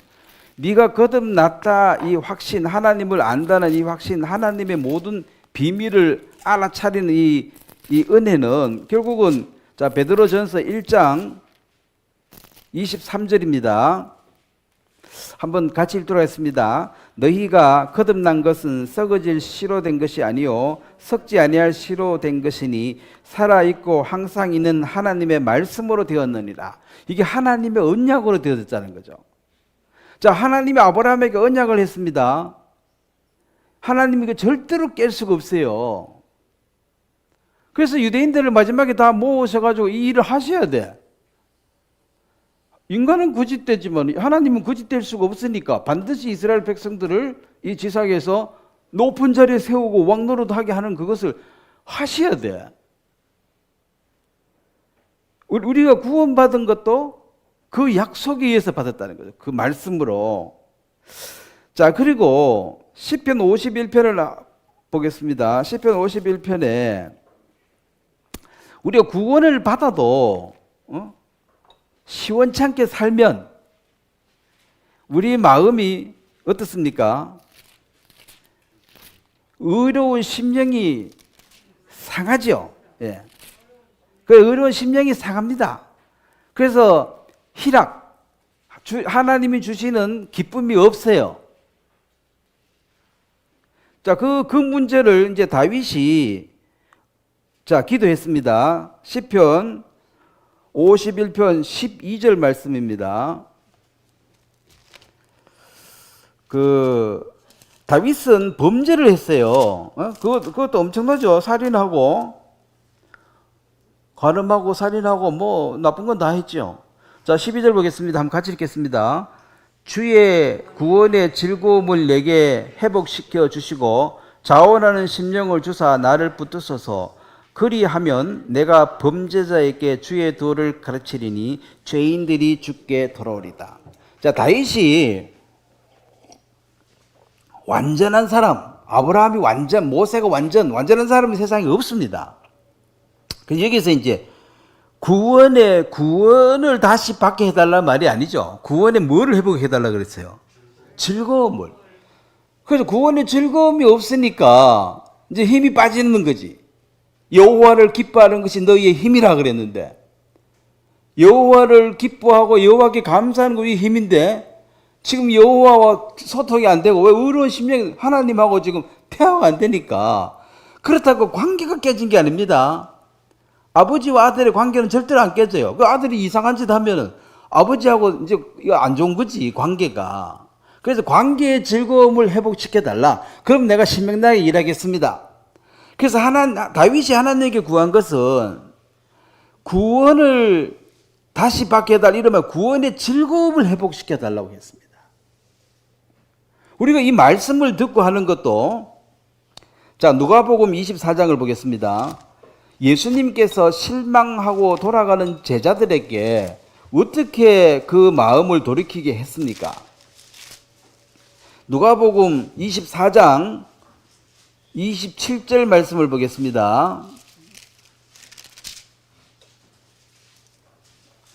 네가 거듭났다 이 확신, 하나님을 안다는 이 확신, 하나님의 모든 비밀을 알아차리는 이 은혜는 결국은 자 베드로전서 1장 23절입니다. 한번 같이 읽도록 하겠습니다. 너희가 거듭난 것은 썩어질 씨로 된 것이 아니요 썩지 아니할 씨로 된 것이니 살아있고 항상 있는 하나님의 말씀으로 되었느니라. 이게 하나님의 언약으로 되어졌다는 거죠. 자, 하나님이 아브라함에게 언약을 했습니다. 하나님이 그 절대로 깰 수가 없어요. 그래서 유대인들을 마지막에 다 모으셔가지고 이 일을 하셔야 돼. 인간은 거짓되지만 하나님은 거짓될 수가 없으니까 반드시 이스라엘 백성들을 이 지상에서 높은 자리에 세우고 왕노릇하게 하는 그것을 하셔야 돼. 우리가 구원받은 것도 그 약속에 의해서 받았다는 거죠. 그 말씀으로. 자, 그리고 시편 51편을 보겠습니다. 시편 51편에 우리가 구원을 받아도 시원찮게 살면 우리 마음이 어떻습니까? 의로운 심령이 상하죠. 예. 그 의로운 심령이 상합니다. 그래서 희락, 하나님이 주시는 기쁨이 없어요. 자, 그 문제를 이제 다윗이 기도했습니다. 시편 51편 12절 말씀입니다. 다윗은 범죄를 했어요. 그것도 엄청나죠. 살인하고 간음하고 살인하고 뭐 나쁜 건 다 했죠. 자, 12절 보겠습니다. 한번 같이 읽겠습니다. 주의 구원의 즐거움을 내게 회복시켜 주시고 자원하는 심령을 주사 나를 붙드소서. 그리하면 내가 범죄자에게 주의 도를 가르치리니 죄인들이 죽게 돌아오리다. 자, 다윗이 완전한 사람, 아브라함이 모세가 완전한 사람이 세상에 없습니다. 그래서 여기서 이제 구원을 다시 받게 해달라는 말이 아니죠. 구원에 뭐를 회복해달라 그랬어요? 즐거움을. 그래서 구원의 즐거움이 없으니까 이제 힘이 빠지는 거지. 여호와를 기뻐하는 것이 너희의 힘이라 그랬는데, 여호와를 기뻐하고 여호와께 감사하는 것이 힘인데 지금 여호와와 소통이 안 되고 왜 의로운 심령이 하나님하고 지금 대화가 안 되니까. 그렇다고 관계가 깨진 게 아닙니다. 아버지와 아들의 관계는 절대로 안 깨져요. 그 아들이 이상한 짓 하면은 아버지하고 이제 안 좋은 거지, 관계가. 그래서 관계의 즐거움을 회복시켜 달라. 그럼 내가 신명나게 일하겠습니다. 그래서 다윗이 하나님에게 구한 것은 구원을 다시 받게 해달라. 이러면 구원의 즐거움을 회복시켜 달라고 했습니다. 우리가 이 말씀을 듣고 하는 것도, 자, 누가복음 24장을 보겠습니다. 예수님께서 실망하고 돌아가는 제자들에게 어떻게 그 마음을 돌이키게 했습니까? 누가복음 24장 27절 말씀을 보겠습니다.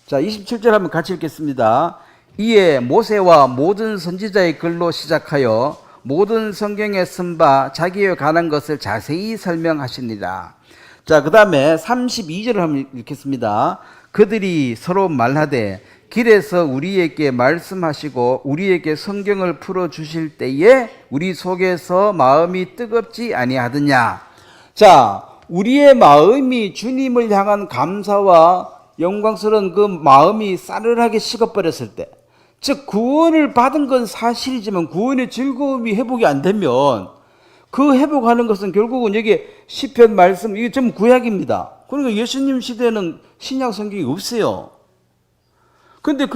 자, 27절 한번 같이 읽겠습니다. 이에 모세와 모든 선지자의 글로 시작하여 모든 성경에 쓴 바 자기에 관한 것을 자세히 설명하십니다. 자, 그 다음에 32절을 한번 읽겠습니다. 그들이 서로 말하되 길에서 우리에게 말씀하시고 우리에게 성경을 풀어주실 때에 우리 속에서 마음이 뜨겁지 아니하더냐. 자, 우리의 마음이 주님을 향한 감사와 영광스러운 그 마음이 싸늘하게 식어버렸을 때, 즉 구원을 받은 건 사실이지만 구원의 즐거움이 회복이 안 되면 그 회복하는 것은 결국은 여기 시편 말씀, 이게 전부 구약입니다. 그러니까 예수님 시대에는 신약 성경이 없어요. 근데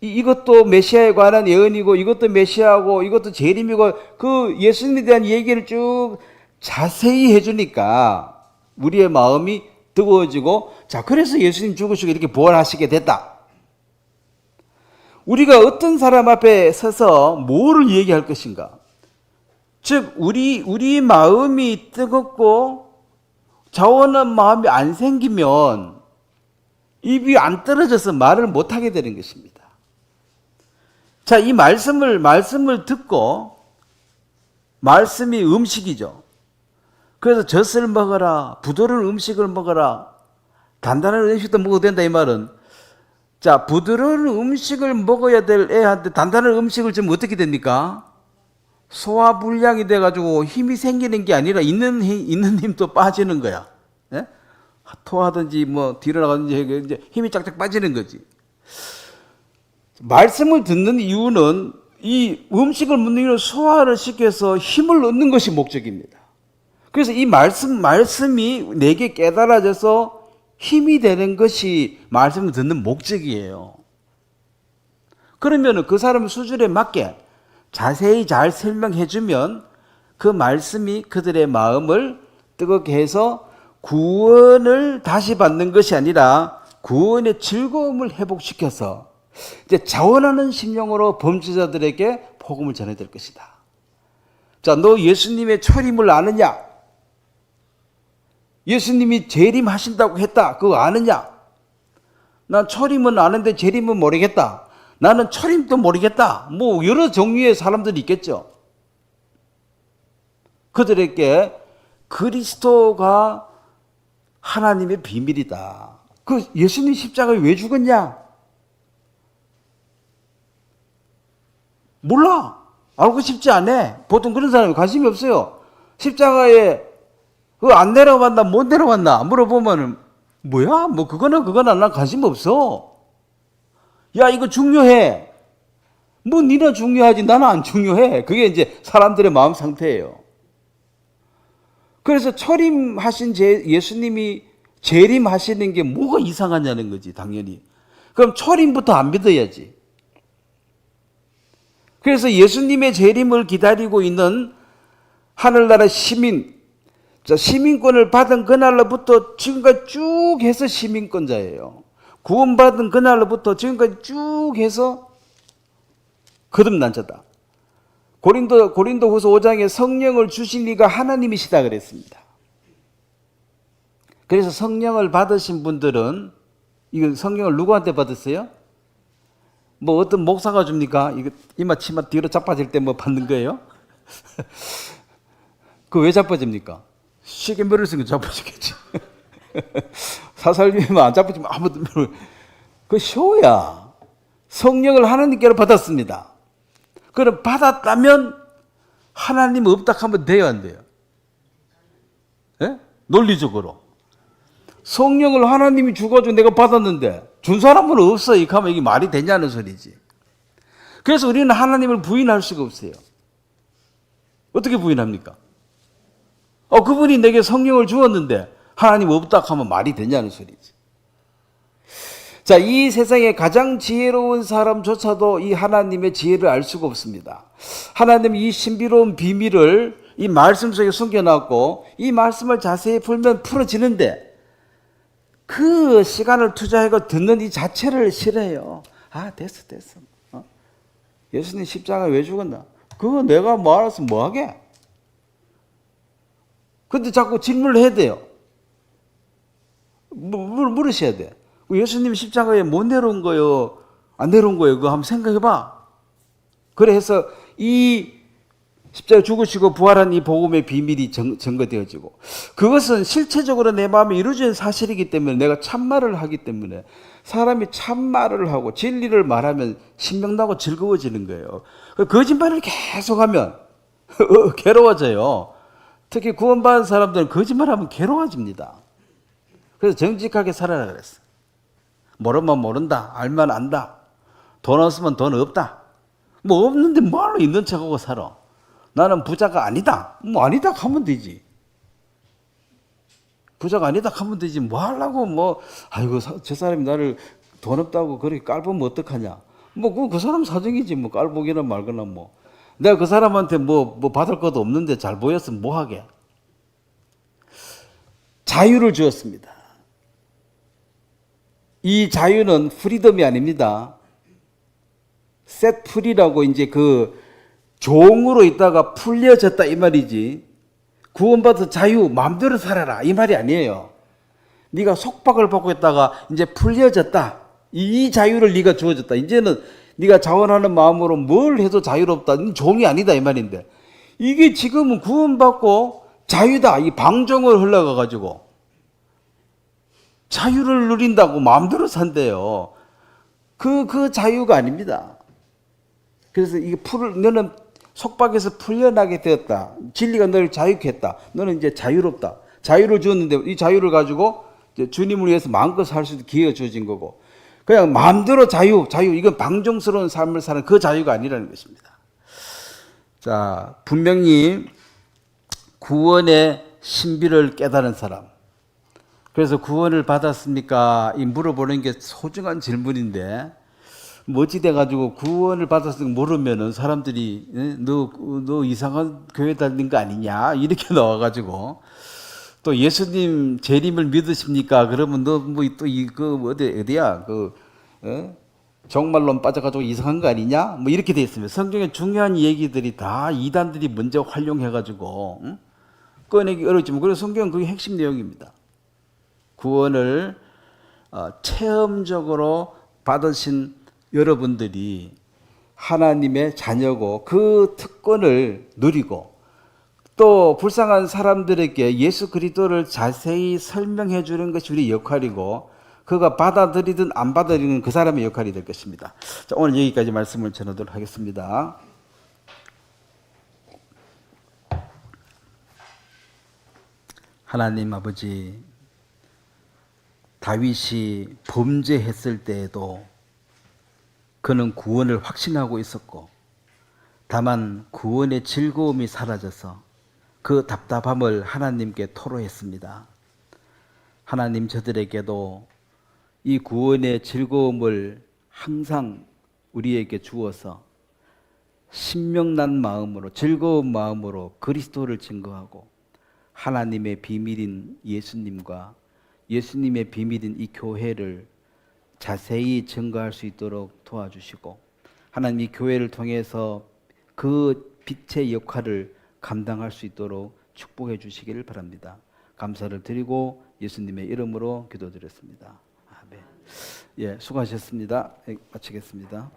이것도 메시아에 관한 예언이고 이것도 메시아고 이것도 재림이고 그 예수님에 대한 얘기를 쭉 자세히 해주니까 우리의 마음이 뜨거워지고, 자, 그래서 예수님 죽으시고 이렇게 부활하시게 됐다. 우리가 어떤 사람 앞에 서서 뭐를 얘기할 것인가? 즉 우리 마음이 뜨겁고 자원한 마음이 안 생기면 입이 안 떨어져서 말을 못하게 되는 것입니다. 자, 이 말씀을 듣고, 말씀이 음식이죠. 그래서 젖을 먹어라, 부드러운 음식을 먹어라, 단단한 음식도 먹어도 된다 이 말은, 자, 부드러운 음식을 먹어야 될 애한테 단단한 음식을 주면 어떻게 됩니까? 소화불량이 돼가지고 힘이 생기는 게 아니라 있는 힘도 빠지는 거야. 예? 토하든지 뭐 뒤로 나가든지 이제 힘이 쫙쫙 빠지는 거지. 말씀을 듣는 이유는, 이 음식을 먹는 이유는 소화를 시켜서 힘을 얻는 것이 목적입니다. 그래서 이 말씀이 내게 깨달아져서 힘이 되는 것이 말씀을 듣는 목적이에요. 그러면 그 사람 수준에 맞게 자세히 잘 설명해 주면 그 말씀이 그들의 마음을 뜨겁게 해서 구원을 다시 받는 것이 아니라 구원의 즐거움을 회복시켜서 이제 자원하는 심령으로 범죄자들에게 복음을 전해야 될 것이다. 자, 너 예수님의 초림을 아느냐? 예수님이 재림하신다고 했다. 그거 아느냐? 난 초림은 아는데 재림은 모르겠다. 나는 초림도 모르겠다. 뭐 여러 종류의 사람들이 있겠죠. 그들에게 그리스도가 하나님의 비밀이다. 그 예수님 십자가에 왜 죽었냐? 몰라. 알고 싶지 않아. 보통 그런 사람이 관심이 없어요. 십자가에 안 내려왔나 못 내려왔나 물어보면 뭐야? 뭐 그거나 난 관심 없어. 야, 이거 중요해. 뭐 니나 중요하지 나는 안 중요해. 그게 이제 사람들의 마음 상태예요. 그래서 철임하신 예수님이 재림하시는 게 뭐가 이상하냐는 거지, 당연히. 그럼 철임부터 안 믿어야지. 그래서 예수님의 재림을 기다리고 있는 하늘나라 시민, 자, 시민권을 받은 그날로부터 지금까지 쭉 해서 시민권자예요. 구원받은 그날로부터 지금까지 쭉 해서 거듭난 자다. 고린도후서 5장에 성령을 주신 이가 하나님이시다 그랬습니다. 그래서 성령을 받으신 분들은, 이건 성령을 누구한테 받았어요? 뭐 어떤 목사가 줍니까? 이거 이마 치마 뒤로 자빠질 때 뭐 받는 거예요? 그 왜 자빠집니까? 시계 머리를 쓰면 자빠지겠지. 사살비면 안 자빠지면 아무도 그 쇼야. 성령을 하나님께로 받았습니다. 그럼 받았다면 하나님 없다 하면 돼요, 안 돼요? 예? 논리적으로. 성령을 하나님이 주가지고 내가 받았는데 준 사람은 없어. 이렇게 하면 이게 말이 되냐는 소리지. 그래서 우리는 하나님을 부인할 수가 없어요. 어떻게 부인합니까? 그분이 내게 성령을 주었는데 하나님 없다 하면 말이 되냐는 소리지. 자, 이 세상에 가장 지혜로운 사람조차도 이 하나님의 지혜를 알 수가 없습니다. 하나님 이 신비로운 비밀을 이 말씀 속에 숨겨놨고 이 말씀을 자세히 풀면 풀어지는데 그 시간을 투자하고 듣는 이 자체를 싫어해요. 됐어. 예수님 십자가 왜 죽었나? 그거 내가 뭐 알아서 뭐 하게? 근데 자꾸 질문을 해야 돼요. 물으셔야 돼. 예수님 십자가에 못 내려온 거요? 안 내려온 거예요? 그거 한번 생각해봐. 그래 해서 이 십자가 죽으시고 부활한 이 복음의 비밀이 증거되어지고 그것은 실체적으로 내 마음에 이루어진 사실이기 때문에 내가 참말을 하기 때문에 사람이 참말을 하고 진리를 말하면 신명나고 즐거워지는 거예요. 거짓말을 계속하면 괴로워져요. 특히 구원받은 사람들은 거짓말하면 괴로워집니다. 그래서 정직하게 살아라 그랬어. 모르면 모른다, 알면 안다. 돈 없으면 돈 없다. 뭐 없는데 뭐하러 있는 척하고 살아. 나는 부자가 아니다. 뭐 아니다 하면 되지. 부자가 아니다 하면 되지. 뭐 하려고 아이고 저 사람이 나를 돈 없다고 그렇게 깔보면 어떡하냐. 그 사람 사정이지. 깔보기나 말거나 내가 그 사람한테 받을 것도 없는데 잘 보였으면 뭐 하게. 자유를 주었습니다. 이 자유는 프리덤이 아닙니다. 셋 프리라고 이제 그 종으로 있다가 풀려졌다 이 말이지. 구원받은 자유 마음대로 살아라 이 말이 아니에요. 네가 속박을 받고 있다가 이제 풀려졌다. 이 자유를 네가 주어졌다. 이제는 네가 자원하는 마음으로 뭘 해도 자유롭다. 종이 아니다 이 말인데 이게 지금은 구원받고 자유다. 이 방종을 흘러가가지고 자유를 누린다고 마음대로 산대요. 그 자유가 아닙니다. 그래서 이게 너는 속박에서 풀려나게 되었다. 진리가 너를 자유케 했다. 너는 이제 자유롭다. 자유를 주었는데 이 자유를 가지고 이제 주님을 위해서 마음껏 살 수 있는 기회가 주어진 거고 그냥 마음대로 자유 이건 방종스러운 삶을 사는 그 자유가 아니라는 것입니다. 자, 분명히 구원의 신비를 깨달은 사람. 그래서 구원을 받았습니까? 물어보는 게 소중한 질문인데 멋지 돼가지고 구원을 받았으니까 모르면은 사람들이 너 이상한 교회 다니는 거 아니냐 이렇게 나와가지고 또 예수님 재림을 믿으십니까? 그러면 너 어디야 정말론 빠져가지고 이상한 거 아니냐? 이렇게 돼 있습니다. 성경에 중요한 얘기들이 다 이단들이 먼저 활용해가지고 꺼내기 어렵지만 그래서 성경은 그게 핵심 내용입니다. 구원을 체험적으로 받으신 여러분들이 하나님의 자녀고 그 특권을 누리고 또 불쌍한 사람들에게 예수 그리스도를 자세히 설명해 주는 것이 우리의 역할이고 그가 받아들이든 안 받아들이는 그 사람의 역할이 될 것입니다. 자, 오늘 여기까지 말씀을 전하도록 하겠습니다. 하나님 아버지, 다윗이 범죄했을 때에도 그는 구원을 확신하고 있었고, 다만 구원의 즐거움이 사라져서 그 답답함을 하나님께 토로했습니다. 하나님, 저들에게도 이 구원의 즐거움을 항상 우리에게 주어서 신명난 마음으로, 즐거운 마음으로 그리스도를 증거하고 하나님의 비밀인 예수님과 예수님의 비밀인 이 교회를 자세히 증거할 수 있도록 도와주시고, 하나님 이 교회를 통해서 그 빛의 역할을 감당할 수 있도록 축복해 주시기를 바랍니다. 감사를 드리고 예수님의 이름으로 기도드렸습니다. 아멘. 예, 수고하셨습니다. 마치겠습니다.